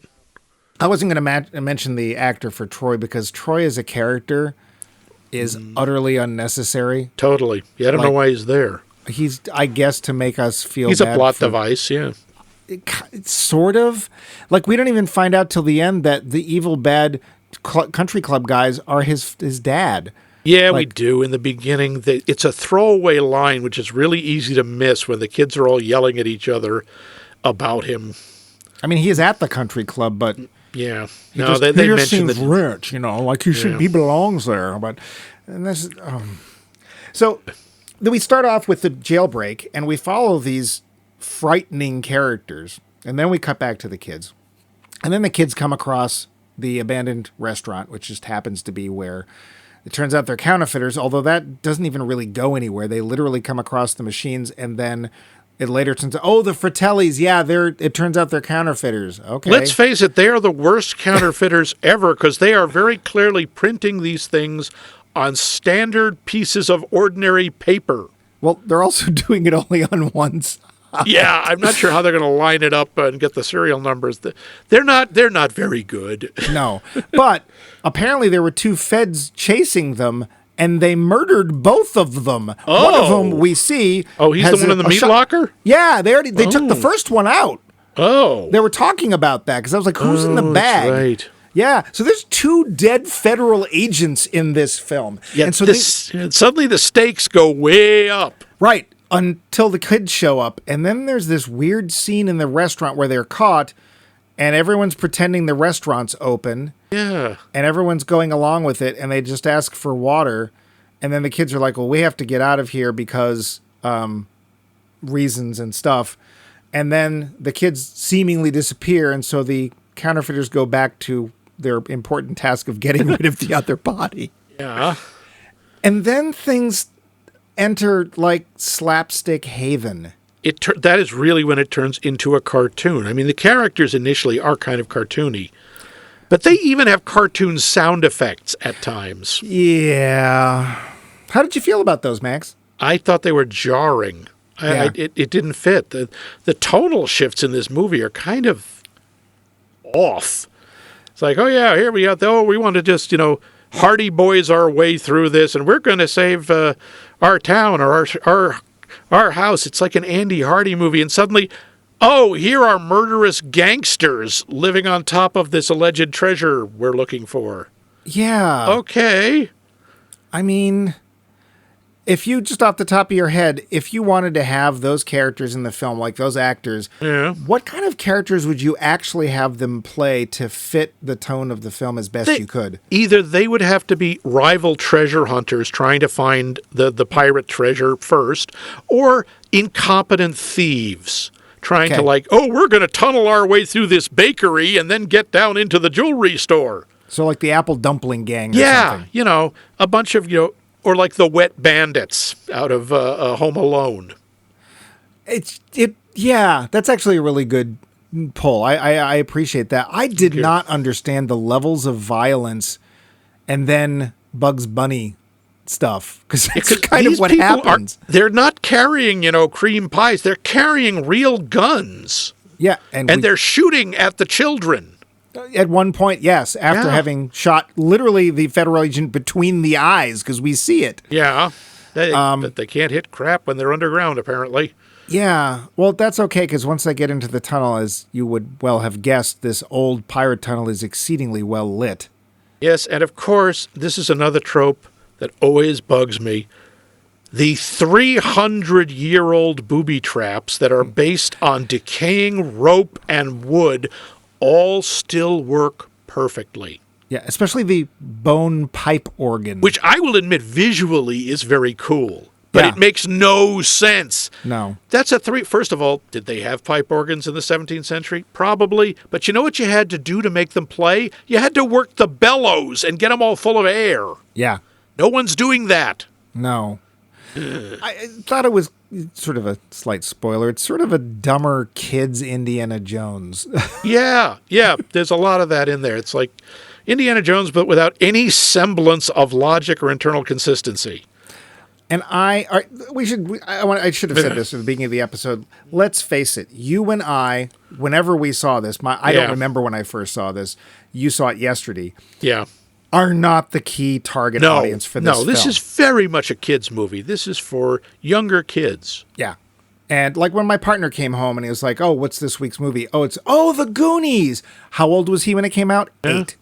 I wasn't going to mention the actor for Troy, because Troy as a character is utterly unnecessary. Totally. Yeah, I don't know why he's there. He's, I guess, to make us feel He's bad a plot device, yeah. It's sort of. Like, we don't even find out till the end that the evil, bad country club guys are his dad. Yeah, we do. In the beginning, it's a throwaway line, which is really easy to miss when the kids are all yelling at each other about him. I mean, he is at the country club, but... Yeah. He just seems rich, like he belongs there. But so then we start off with the jailbreak, and we follow these frightening characters, and then we cut back to the kids, and then the kids come across the abandoned restaurant, which just happens to be where it turns out they're counterfeiters. Although that doesn't even really go anywhere. They literally come across the machines, and then it later turns out, the Fratellis, it turns out they're counterfeiters. Okay. Let's face it, they are the worst counterfeiters ever, because they are very clearly printing these things on standard pieces of ordinary paper. Well, they're also doing it only on one side. Yeah, I'm not sure how they're going to line it up and get the serial numbers. They're not very good. No, but apparently there were two feds chasing them, and they murdered both of them. Oh. One of them we see. Oh, he's the one in the meat locker? Yeah, they took the first one out. Oh. They were talking about that, because I was like, who's in the bag? That's right. Yeah, so there's two dead federal agents in this film. Yeah, and so suddenly the stakes go way up. Right, until the kids show up. And then there's this weird scene in the restaurant where they're caught, and everyone's pretending the restaurant's open. Yeah. And everyone's going along with it, and they just ask for water. And then the kids are like, well, we have to get out of here because reasons and stuff. And then the kids seemingly disappear, and so the counterfeiters go back to their important task of getting rid of the other body. Yeah. And then things enter like slapstick haven. That is really when it turns into a cartoon. I mean, the characters initially are kind of cartoony, but they even have cartoon sound effects at times. Yeah. How did you feel about those, Max? I thought they were jarring. Yeah. It didn't fit. The tonal shifts in this movie are kind of off. It's like, oh yeah, here we go. We want to just, Hardy Boys our way through this, and we're going to save our town or our house. It's like an Andy Hardy movie, and suddenly oh, here are murderous gangsters living on top of this alleged treasure we're looking for. Yeah. Okay. I mean, if you just off the top of your head, if you wanted to have those characters in the film, like those actors, what kind of characters would you actually have them play to fit the tone of the film as best you could? Either they would have to be rival treasure hunters trying to find the pirate treasure first, or incompetent thieves trying to we're going to tunnel our way through this bakery and then get down into the jewelry store. So like the Apple Dumpling Gang or something. A bunch of, or like the Wet Bandits out of Home Alone. Yeah, that's actually a really good pull. I appreciate that. I did not understand the levels of violence and then Bugs Bunny stuff, because that's kind of what happens. They're not carrying, cream pies. They're carrying real guns. Yeah. And they're shooting at the children. At one point, yes, after having shot literally the federal agent between the eyes, because we see it. Yeah, but they can't hit crap when they're underground, apparently. Yeah, well, that's okay, because once they get into the tunnel, as you would well have guessed, this old pirate tunnel is exceedingly well lit. Yes, and of course, this is another trope that always bugs me. The 300-year-old booby traps that are based on decaying rope and wood all still work perfectly. Yeah, especially the bone pipe organ. Which I will admit visually is very cool, but it makes no sense. No. That's First of all, did they have pipe organs in the 17th century? Probably. But you know what you had to do to make them play? You had to work the bellows and get them all full of air. Yeah. No one's doing that. No. I thought it was sort of a slight spoiler. It's sort of a dumber kids Indiana Jones. Yeah. There's a lot of that in there. It's like Indiana Jones, but without any semblance of logic or internal consistency. And I should have said this at the beginning of the episode. Let's face it. You and I, whenever we saw this, I don't remember when I first saw this. You saw it yesterday. Yeah. Are not the key target audience for this film. No, this is very much a kid's movie. This is for younger kids. Yeah. And like when my partner came home and he was like, oh, what's this week's movie? Oh, it's The Goonies. How old was he when it came out? 8.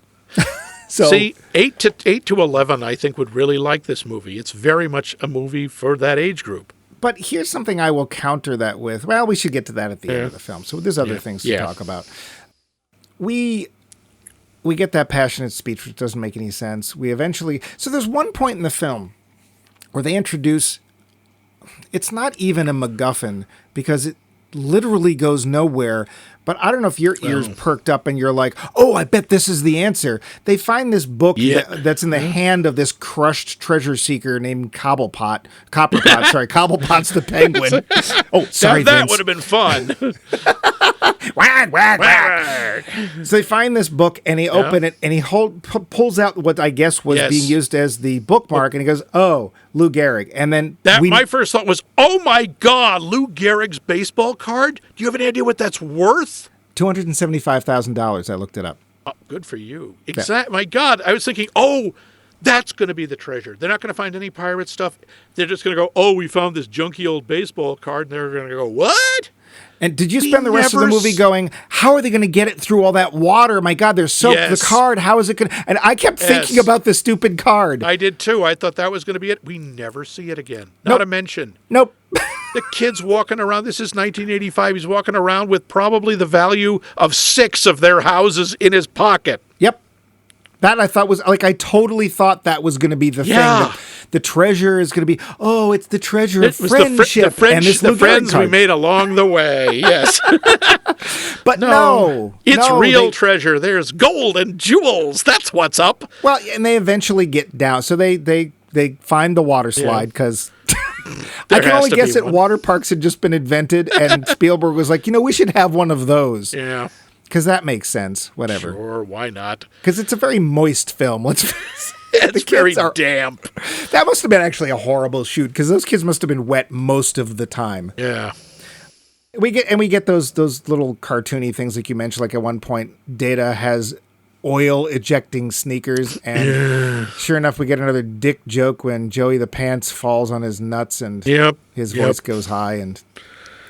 So, see, 8 to 11, I think, would really like this movie. It's very much a movie for that age group. But here's something I will counter that with. Well, we should get to that at the end of the film. So there's other things to talk about. We get that passionate speech, which doesn't make any sense. So there's one point in the film where they introduce, it's not even a MacGuffin, because it literally goes nowhere. But I don't know if your ears perked up and you're like, oh, I bet this is the answer. They find this book that's in the hand of this crushed treasure seeker named Copperpot. Cobblepot's the penguin. Oh, sorry, that Vince. would have been fun. Wag, wag, wag. So they find this book and he open it and he pulls out what I guess was being used as the bookmark and he goes, oh, Lou Gehrig. And then my first thought was, oh my God, Lou Gehrig's baseball card? Do you have any idea what that's worth? $275,000. I looked it up. Oh, good for you. Exactly. My God, I was thinking, that's going to be the treasure. They're not going to find any pirate stuff. They're just going to go, we found this junky old baseball card. And they're going to go, what? And did you spend the rest of the movie going, how are they going to get it through all that water? My God, they're soaked. The card, how is it going to... And I kept thinking about the stupid card. I did too. I thought that was going to be it. We never see it again. Not a mention. Nope. The kid's walking around. This is 1985. He's walking around with probably the value of 6 of their houses in his pocket. Yep. That I thought was, I totally thought that was going to be the thing. The treasure is going to be, it's the treasure of friendship. The friends we made along the way, yes. But no. It's real treasure. There's gold and jewels. That's what's up. Well, and they eventually get down. So they find the water slide because... I can only guess that water parks had just been invented and Spielberg was like, we should have one of those. Yeah. Because that makes sense. Whatever. Sure, why not? Because it's a very moist film. It's very damp. That must have been actually a horrible shoot because those kids must have been wet most of the time. Yeah. We get those little cartoony things like you mentioned. Like at one point, Data has oil ejecting sneakers, and sure enough, we get another dick joke when Joey the Pants falls on his nuts and his voice goes high, and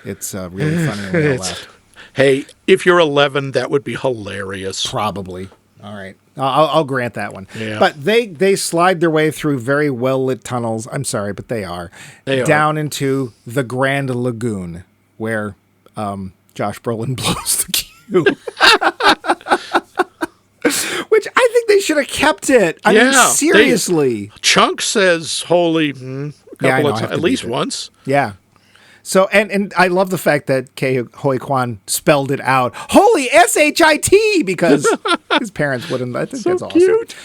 it's really funny. And we all laughed. Hey, if you're 11, that would be hilarious. Probably. All right. I'll grant that one. Yeah. But they slide their way through very well-lit tunnels. I'm sorry, but they are. Down into the Grand Lagoon, where Josh Brolin blows the cue. Which I think they should have kept it. I mean, seriously. Chunk says holy a couple of times, at least once. Yeah. So, and I love the fact that Ke Huy Quan spelled it out. Holy S-H-I-T, because his parents wouldn't. I think that's awesome. Cute.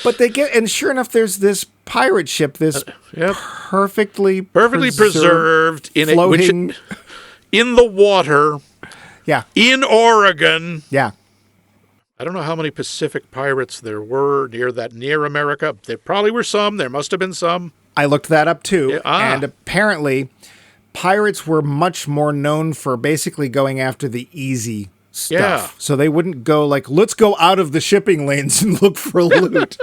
But they get, and sure enough, there's this pirate ship, this perfectly preserved in floating in the water. Yeah. In Oregon. Yeah. I don't know how many Pacific pirates there were near America. There probably were some. There must have been some. I looked that up too. Yeah. And apparently pirates were much more known for basically going after the easy stuff. Yeah. So they wouldn't go like, let's go out of the shipping lanes and look for loot.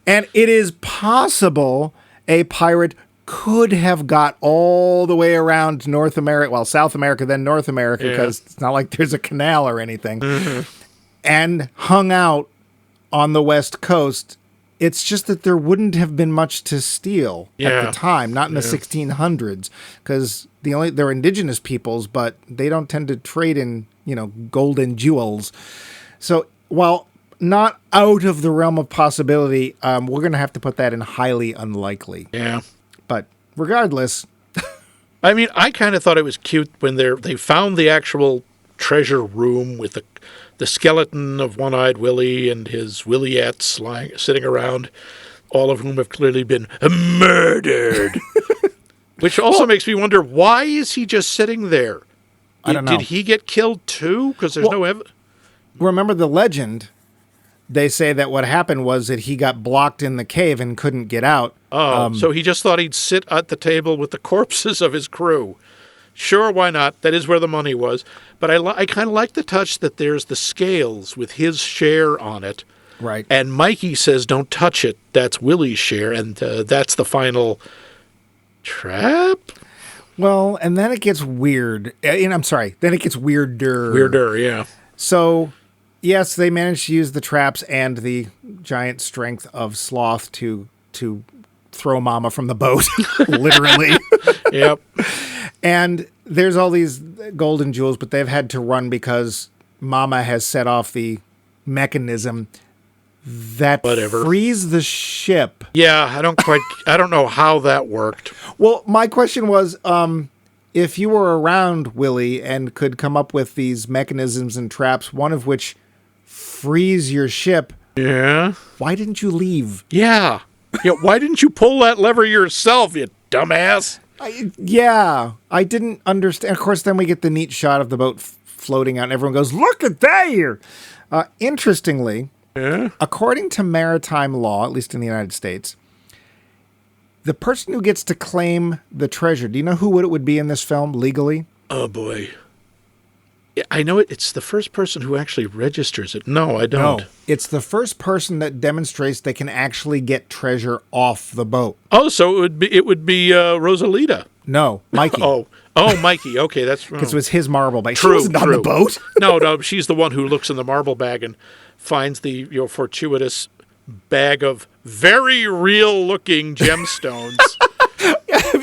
And it is possible a pirate could have got all the way around North America, well, South America, then North America, because it's not like there's a canal or anything, and hung out on the West Coast. It's just that there wouldn't have been much to steal at the time, not in the 1600s, because they're indigenous peoples, but they don't tend to trade in, gold and jewels. So while not out of the realm of possibility, we're going to have to put that in highly unlikely. Yeah. But regardless, I mean, I kind of thought it was cute when they found the actual treasure room with the skeleton of One-Eyed Willie and his Williettes sitting around, all of whom have clearly been murdered. Which also makes me wonder, why is he just sitting there? I don't know. Did he get killed too? Because there's no evidence. Remember the legend? They say that what happened was that he got blocked in the cave and couldn't get out. Oh, so he just thought he'd sit at the table with the corpses of his crew. Sure, why not? That is where the money was. But I kind of like the touch that there's the scales with his share on it. Right. And Mikey says, don't touch it. That's Willie's share. And that's the final trap? Well, and then it gets weird. I'm sorry. Then it gets weirder. Weirder, yeah. So, yes, they managed to use the traps and the giant strength of Sloth to throw Mama from the boat, literally. Yep. And there's all these golden jewels, but they've had to run because Mama has set off the mechanism that frees the ship. Yeah, I don't know how that worked. Well, my question was, if you were around Willie and could come up with these mechanisms and traps, one of which frees your ship. Yeah. Why didn't you leave? Yeah. Why didn't you pull that lever yourself, you dumbass? I didn't understand. Of course, then we get the neat shot of the boat floating out, and everyone goes, look at that! Interestingly, according to maritime law, at least in the United States, the person who gets to claim the treasure, do you know who it would be in this film legally? Oh, boy. I know it's the first person who actually registers it. No, I don't. No, it's the first person that demonstrates they can actually get treasure off the boat. Oh, so it would be Rosalita. No, Mikey. Oh, Mikey. Okay, that's because it was his marble bag. True, she wasn't on the boat. No, she's the one who looks in the marble bag and finds the fortuitous bag of very real-looking gemstones.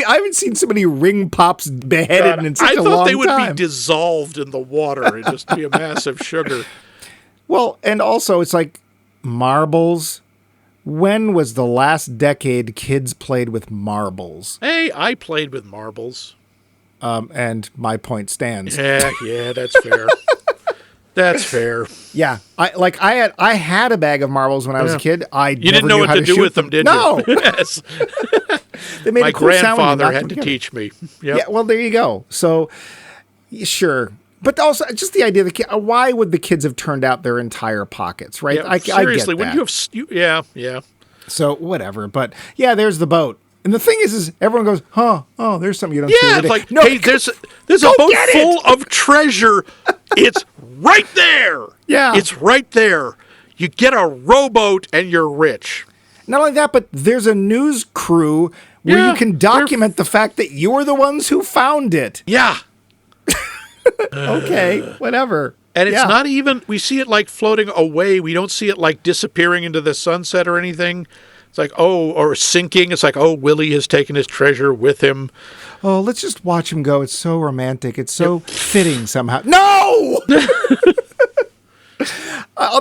I haven't seen so many ring pops beheaded in such a long time. I thought they would be dissolved in the water and just be a massive sugar. Well, and also it's like marbles. When was the last decade kids played with marbles? Hey, I played with marbles. And my point stands. Yeah, that's fair. That's fair. Yeah, I had a bag of marbles when I was a kid. You didn't know what to do with them, did you? No. Yes. My grandfather had to teach me. Yep. Yeah, well, there you go. So, sure. But also, just the idea, why would the kids have turned out their entire pockets, right? Yeah, seriously, I get that. When you have... Yeah. So, whatever. But, yeah, there's the boat. And the thing is everyone goes, oh, there's something you don't see. Yeah, it's like, no, hey, there's a boat full of treasure. It's right there. Yeah. It's right there. You get a rowboat and you're rich. Not only that, but there's a news crew where you can document the fact that you're the ones who found it. Yeah. Okay, whatever. And it's Yeah. not even, we see it like floating away. We don't see it like disappearing into the sunset or anything. It's like, or sinking. It's like, Willie has taken his treasure with him. Oh, let's just watch him go. It's so romantic. It's so fitting somehow. No!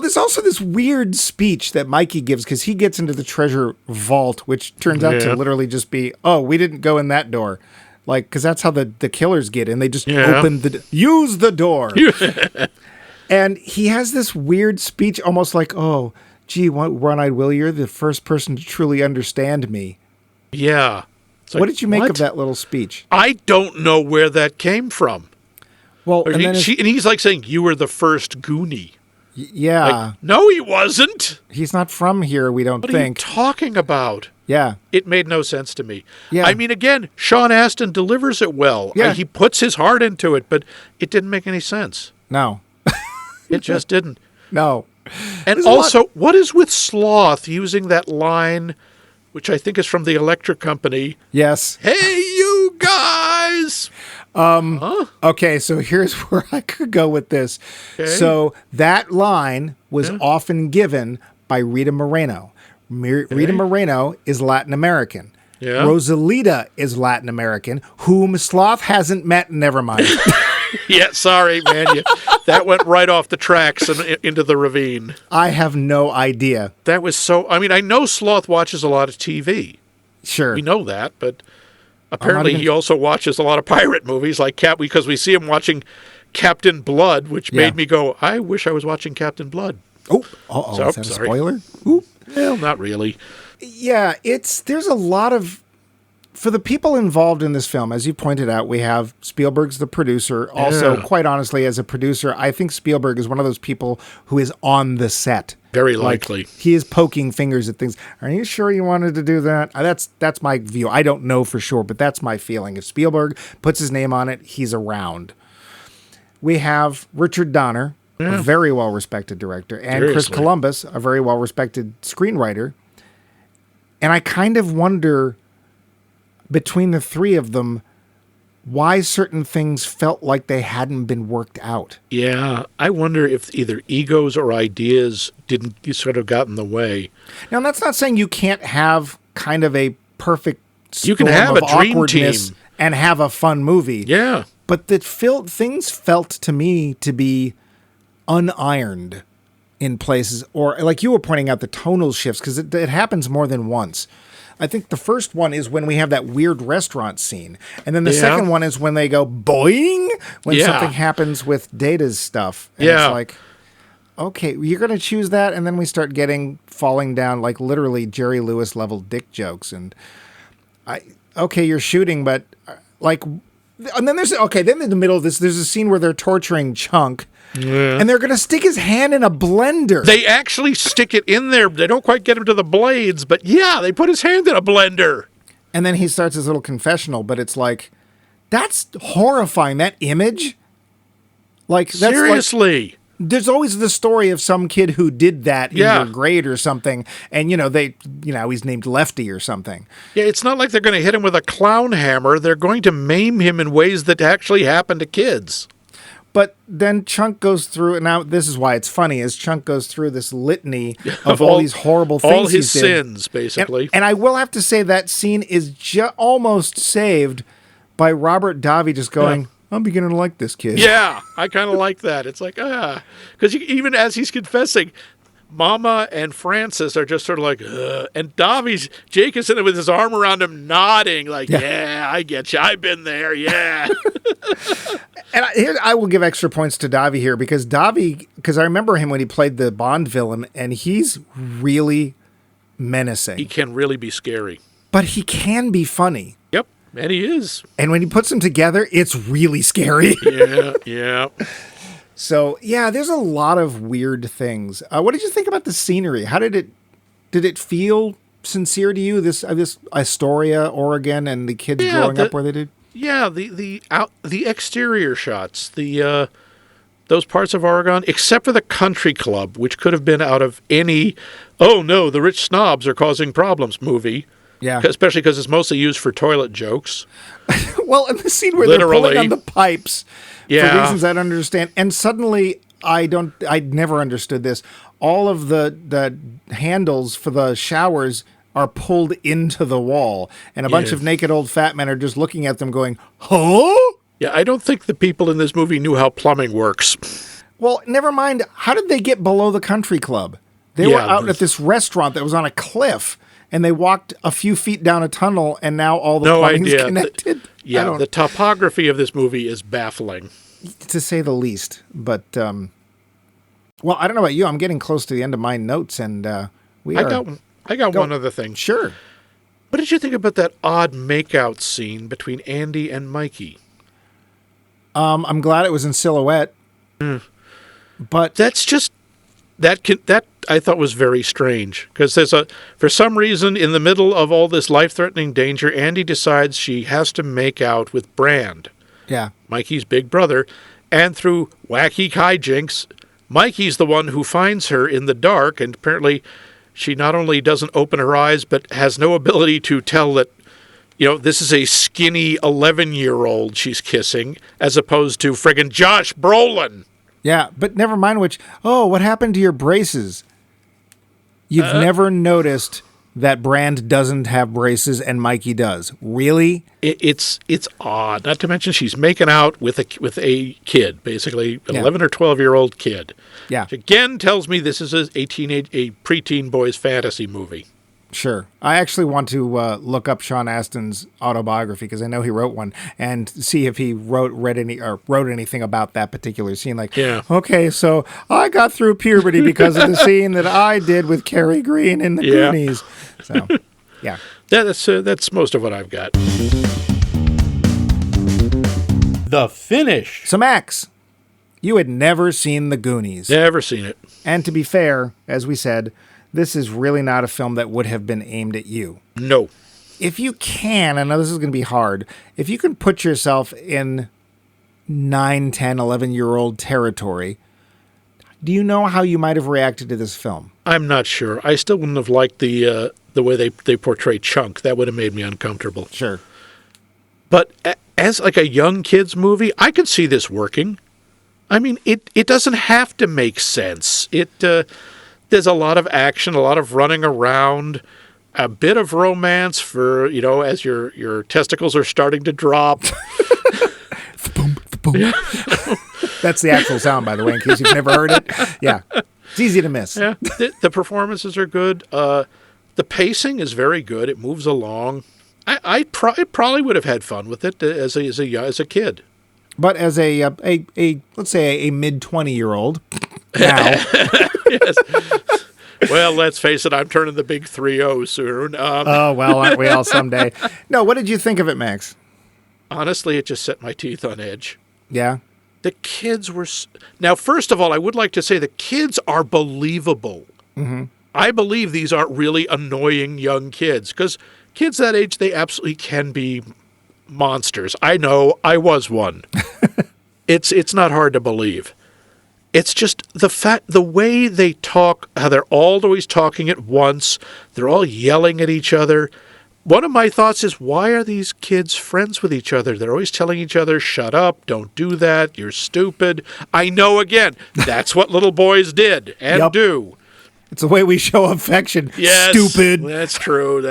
There's also this weird speech that Mikey gives because he gets into the treasure vault, which turns out to literally just be, we didn't go in that door. Like, because that's how the killers get in. They just open use the door. And he has this weird speech almost like, gee, One-Eyed Willie, you're the first person to truly understand me. Yeah. What did you make of that little speech? I don't know where that came from. Well, and he's like saying, you were the first Goonie. Yeah. Like, no, he wasn't. He's not from here, we don't think. What are you talking about? Yeah. It made no sense to me. Yeah. I mean, again, Sean Astin delivers it well. Yeah. He puts his heart into it, but it didn't make any sense. No. It just didn't. No. And also, what is with Sloth using that line, which I think is from the Electric Company? Yes. Hey, you guys! Okay, so here's where I could go with this. Okay. So that line was often given by Rita Moreno. Rita Moreno is Latin American. Yeah. Rosalita is Latin American, whom Sloth hasn't met. Never mind. Yeah, sorry, man. That went right off the tracks and into the ravine. I have no idea. That was so... I mean, I know Sloth watches a lot of TV. Sure. We know that, but apparently he also watches a lot of pirate movies like because we see him watching Captain Blood, which made me go, I wish I was watching Captain Blood. Oh, is that a spoiler? Ooh. Well, not really. Yeah, there's a lot of... For the people involved in this film, as you pointed out, we have Spielberg's the producer. Also, quite honestly, as a producer, I think Spielberg is one of those people who is on the set. Very likely. Like, he is poking fingers at things. Are you sure you wanted to do that? That's my view. I don't know for sure, but that's my feeling. If Spielberg puts his name on it, he's around. We have Richard Donner, a very well-respected director, and Chris Columbus, a very well-respected screenwriter. And I kind of wonder, between the three of them, why certain things felt like they hadn't been worked out. Yeah, I wonder if either egos or ideas didn't sort of got in the way. Now, that's not saying you can't have kind of a perfect storm you can have of a dream awkwardness team and have a fun movie. Yeah. But things felt to me to be unironed in places, or like you were pointing out, the tonal shifts, because it happens more than once. I think the first one is when we have that weird restaurant scene. And then the second one is when they go boing, when something happens with Data's stuff. And it's like, okay, you're going to choose that? And then we start falling down like literally Jerry Lewis level dick jokes. And you're shooting, but like, and then then in the middle of this, there's a scene where they're torturing Chunk. Yeah. And they're going to stick his hand in a blender. They actually stick it in there. They don't quite get him to the blades, but they put his hand in a blender. And then he starts his little confessional, but it's like, that's horrifying. That image. Like, that's seriously. There's always the story of some kid who did that in your grade or something. And, he's named Lefty or something. Yeah, it's not like they're going to hit him with a clown hammer. They're going to maim him in ways that actually happen to kids. But then Chunk goes through, and now this is why it's funny, is Chunk goes through this litany of all these horrible things all his he's sins, basically. And I will have to say that scene is almost saved by Robert Davi just going, I'm beginning to like this kid. Yeah, I kind of like that. It's like, because even as he's confessing, Mama and Francis are just sort of like, and Jake is sitting with his arm around him, nodding, like, yeah I get you. I've been there, yeah. And I will give extra points to Davi here because I remember him when he played the Bond villain, and he's really menacing. He can really be scary. But he can be funny. Yep, and he is. And when he puts them together, it's really scary. Yeah. So, there's a lot of weird things. What did you think about the scenery? How did it feel sincere to you, this Astoria, Oregon, and the kids growing up where they did? Yeah, the exterior shots, those parts of Oregon, except for the country club, which could have been out of any, oh no, the rich snobs are causing problems movie. Yeah. Especially because it's mostly used for toilet jokes. Well, in the scene where Literally. they're pulling on the pipes for Yeah. reasons I don't understand, and suddenly I never understood this. All of the handles for the showers are pulled into the wall, and a bunch of naked old fat men are just looking at them going, huh? Yeah, I don't think the people in this movie knew how plumbing works. Well, never mind. How did they get below the country club? They were out at this restaurant that was on a cliff, and they walked a few feet down a tunnel, and now all the plumbing's connected. The topography of this movie is baffling. To say the least. But, well, I don't know about you. I'm getting close to the end of my notes, and I got one other thing. Sure. What did you think about that odd makeout scene between Andy and Mikey? I'm glad it was in silhouette. But that's just that I thought was very strange because for some reason in the middle of all this life-threatening danger, Andy decides she has to make out with Brand. Yeah. Mikey's big brother, and through wacky hijinks, Mikey's the one who finds her in the dark, and apparently she not only doesn't open her eyes, but has no ability to tell that, this is a skinny 11-year-old she's kissing, as opposed to friggin' Josh Brolin. Yeah, but never mind what happened to your braces? You've never noticed that Brand doesn't have braces and Mikey does. Really? It's odd. Not to mention she's making out with a kid, basically an 11 or 12-year-old kid. Yeah. Which again tells me this is a preteen boy's fantasy movie. Sure. I actually want to look up Sean Astin's autobiography because I know he wrote one and see if he wrote anything about that particular scene. Okay, so I got through puberty because of the scene that I did with Cary Green in the Goonies. So, yeah. That's most of what I've got. The finish. So, Max, you had never seen the Goonies. Never seen it. And to be fair, as we said, this is really not a film that would have been aimed at you. No. If you can, I know this is going to be hard, if you can put yourself in 9, 10, 11-year-old territory, do you know how you might have reacted to this film? I'm not sure. I still wouldn't have liked the way they portray Chunk. That would have made me uncomfortable. Sure. But as like a young kid's movie, I could see this working. I mean, it doesn't have to make sense. There's a lot of action, a lot of running around, a bit of romance for, as your testicles are starting to drop. Boom, boom. That's the actual sound, by the way, in case you've never heard it. Yeah. It's easy to miss. Yeah. The performances are good. The pacing is very good. It moves along. I probably would have had fun with it as a kid. But as a let's say a mid-20-year-old now. Yes. Well, let's face it, I'm turning the big 3-0 soon. Oh, well, aren't we all someday? No, what did you think of it, Max? Honestly, it just set my teeth on edge. Yeah? The kids were... Now, first of all, I would like to say the kids are believable. Mm-hmm. I believe these aren't really annoying young kids, because kids that age, they absolutely can be monsters. I know, I was one. It's not hard to believe. It's just the way they talk, how they're all always talking at once. They're all yelling at each other. One of my thoughts is, why are these kids friends with each other? They're always telling each other, shut up, don't do that, you're stupid. I know, again, that's what little boys did and do. It's the way we show affection. Yes, stupid. That's true.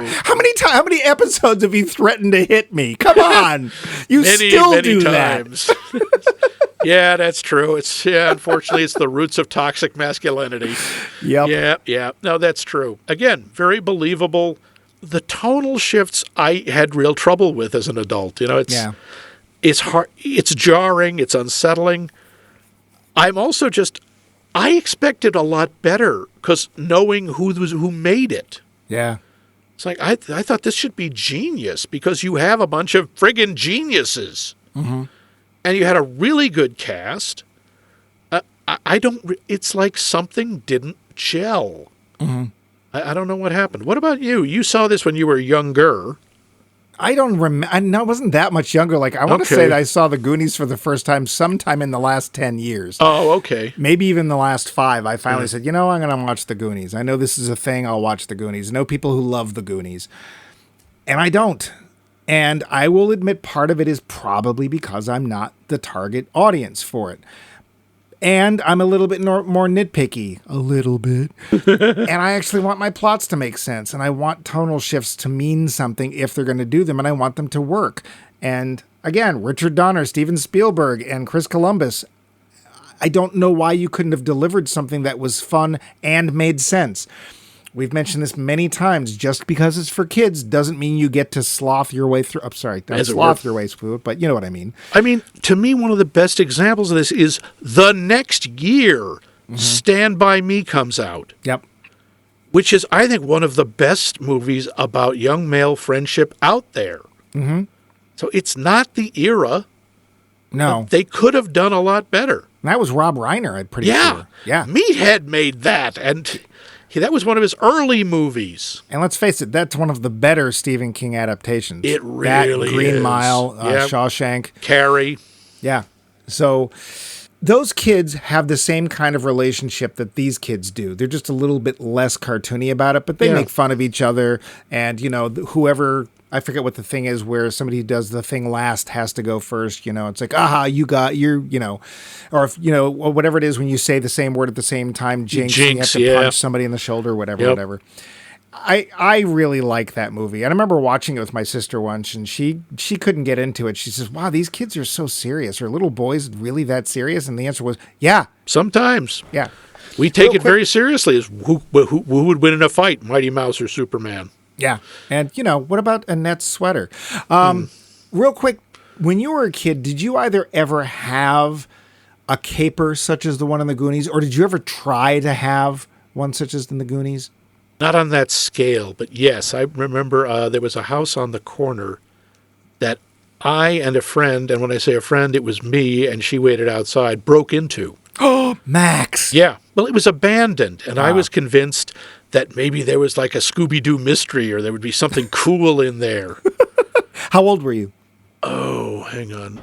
How many episodes have you threatened to hit me? Come on. You still do times. That. Yeah, that's true. Unfortunately, it's the roots of toxic masculinity. Yep. Yeah. No, that's true. Again, very believable. The tonal shifts I had real trouble with as an adult. It's hard. It's jarring. It's unsettling. I'm also I expected a lot better because knowing who made it. Yeah. It's like, I thought this should be genius because you have a bunch of friggin' geniuses. Mm-hmm. And you had a really good cast. It's like something didn't gel. Mm-hmm. I don't know what happened. What about you? You saw this when you were younger. I don't remember. I wasn't that much younger. Like, I want to say that I saw the Goonies for the first time sometime in the last 10 years. Oh, okay. Maybe even the last 5. I finally said, I'm going to watch the Goonies. I know this is a thing. I'll watch the Goonies. I know people who love the Goonies. And I don't. And I will admit part of it is probably because I'm not the target audience for it. And I'm a little bit more nitpicky. A little bit. And I actually want my plots to make sense. And I want tonal shifts to mean something if they're going to do them. And I want them to work. And again, Richard Donner, Steven Spielberg, and Chris Columbus. I don't know why you couldn't have delivered something that was fun and made sense. We've mentioned this many times. Just because it's for kids doesn't mean you get to sloth your way through. I'm sorry, not sloth your way through it, but you know what I mean. I mean, to me, one of the best examples of this is the next year, Stand By Me comes out. Yep. Which is, I think, one of the best movies about young male friendship out there. Mm-hmm. So it's not the era. No. They could have done a lot better. And that was Rob Reiner, I'm pretty sure. Yeah. Meathead made that, and that was one of his early movies. And let's face it, that's one of the better Stephen King adaptations. It really is. Green Mile, Yep. Shawshank. Carrie. Yeah. So those kids have the same kind of relationship that these kids do. They're just a little bit less cartoony about it, but they make fun of each other. And, whoever, I forget what the thing is where somebody who does the thing last has to go first. It's like, or if, whatever it is when you say the same word at the same time, jinx you have to punch somebody in the shoulder, whatever. I really like that movie. And I remember watching it with my sister once, and she couldn't get into it. She says, wow, these kids are so serious. Are little boys really that serious? And the answer was, yeah. Sometimes. Yeah. We take it very seriously as who would win in a fight, Mighty Mouse or Superman? Yeah. And, what about Annette's sweater? Real quick, when you were a kid, did you either ever have a caper such as the one in the Goonies, or did you ever try to have one such as in the Goonies? Not on that scale, but yes, I remember there was a house on the corner that I and a friend, and when I say a friend, it was me, and she waited outside, broke into. Oh, Max. Yeah. Well, it was abandoned, and I was convinced that maybe there was like a Scooby-Doo mystery or there would be something cool in there. How old were you? Oh, hang on.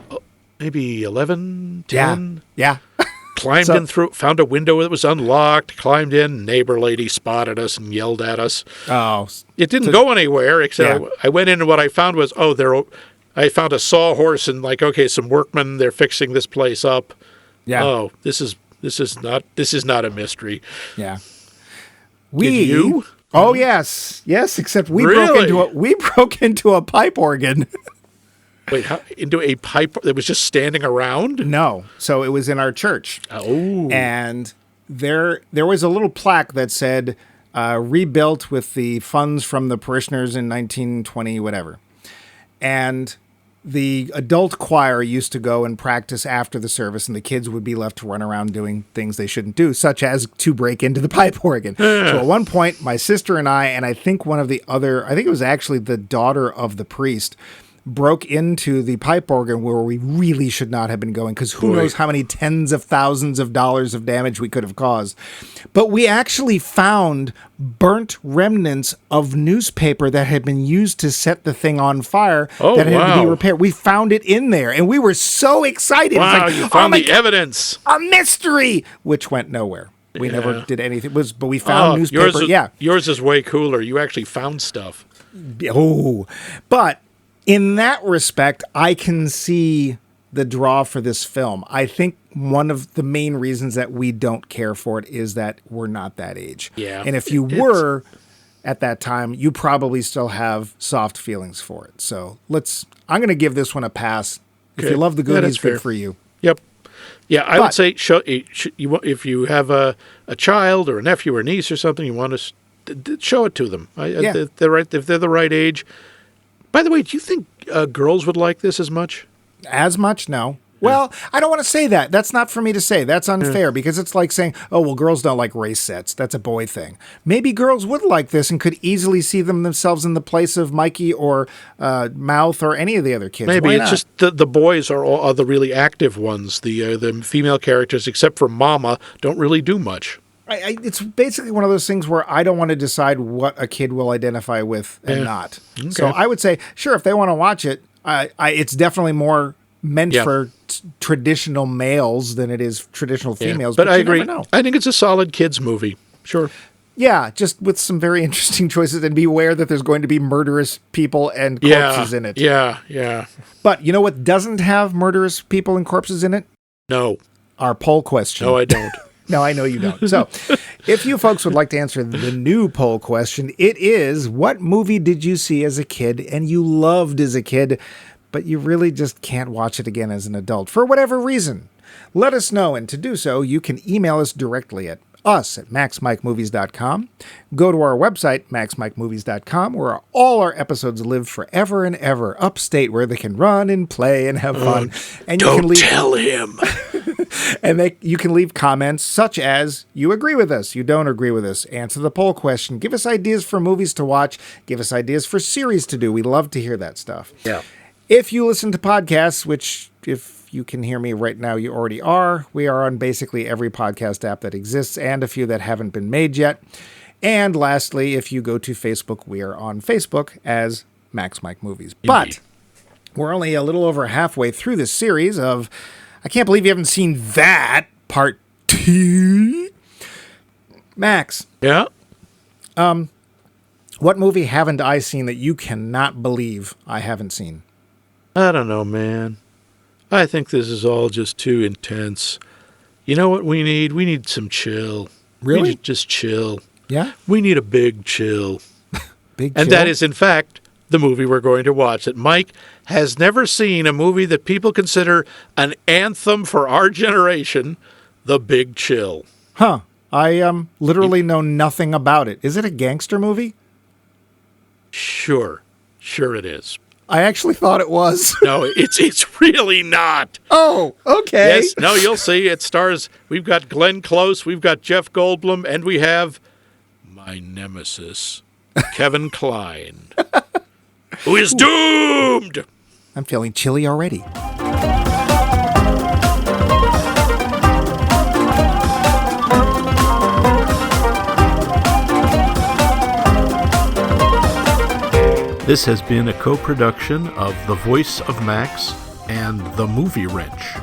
Maybe 11, 10? Yeah. Climbed in through, found a window that was unlocked, climbed in, neighbor lady spotted us and yelled at us. Oh. It didn't go anywhere, except I went in and what I found was, I found a sawhorse and some workmen, they're fixing this place up. Yeah. Oh, this is not a mystery. Yeah. Did you? Oh, yes. Yes, except we Really? broke into a pipe organ. Wait, into a pipe that was just standing around? No. So it was in our church. Oh. And there was a little plaque that said, rebuilt with the funds from the parishioners in 1920, whatever. And the adult choir used to go and practice after the service, and the kids would be left to run around doing things they shouldn't do, such as to break into the pipe organ. So at one point, my sister and I think one of the other, I think it was actually the daughter of the priest, broke into the pipe organ where we really should not have been going, because who knows how many tens of thousands of dollars of damage we could have caused. But we actually found burnt remnants of newspaper that had been used to set the thing on fire that had to be repaired. We found it in there, and we were so excited. Wow, it was like, you found the evidence. A mystery, which went nowhere. We never did anything. But we found newspaper. Yours is way cooler. You actually found stuff. Oh, but in that respect, I can see the draw for this film. I think one of the main reasons that we don't care for it is that we're not that age. Yeah. And if you were at that time, you probably still have soft feelings for it. So I'm going to give this one a pass. If you love the Goonies, good for you. Yep. Yeah, I would say if you have a child or a nephew or niece or something, you want to show it to them. If they're the right age. By the way, do you think girls would like this as much? As much? No. Well, I don't want to say that. That's not for me to say. That's unfair because it's like saying, oh, well, girls don't like race sets. That's a boy thing. Maybe girls would like this and could easily see themselves in the place of Mikey or Mouth or any of the other kids. Maybe it's just the boys are the really active ones. The female characters, except for Mama, don't really do much. it's basically one of those things where I don't want to decide what a kid will identify with and not. Okay. So I would say, sure, if they want to watch it, it's definitely more meant for traditional males than it is traditional females. But I you agree. never know. I think it's a solid kids movie. Sure. Yeah, just with some very interesting choices, and beware that there's going to be murderous people and corpses in it. Yeah. But you know what doesn't have murderous people and corpses in it? No. Our poll question. No, I don't. No, I know you don't. So, if you folks would like to answer the new poll question, it is, what movie did you see as a kid and you loved as a kid, but you really just can't watch it again as an adult for whatever reason? Let us know, and to do so, you can email us directly at maxmikemovies.com. Go to our website, maxmikemovies.com, where all our episodes live forever and ever, upstate, where they can run and play and have fun. And Don't tell him. And you can leave comments such as, you agree with us, you don't agree with us, answer the poll question, give us ideas for movies to watch, give us ideas for series to do. We love to hear that stuff. Yeah. If you listen to podcasts, which if you can hear me right now, you already are, we are on basically every podcast app that exists and a few that haven't been made yet. And lastly, if you go to Facebook, we are on Facebook as Max Mike Movies. Indeed. But we're only a little over halfway through this series of, I can't believe you haven't seen that, part 2. Max. Yeah. What movie haven't I seen that you cannot believe I haven't seen? I don't know, man. I think this is all just too intense. You know what we need? We need some chill. Really? We need to just chill. Yeah? We need a big chill. Big And chill? that is, in fact, the movie we're going to watch. That Mike has never seen, a movie that people consider an anthem for our generation, The Big Chill. Huh. I literally know nothing about it. Is it a gangster movie? Sure it is. I actually thought it was. No, it's really not. Oh, okay. Yes, no, you'll see. It stars, we've got Glenn Close, we've got Jeff Goldblum, and we have my nemesis, Kevin Kline, who is doomed. I'm feeling chilly already. This has been a co-production of The Voice of Max and The Movie Wrench.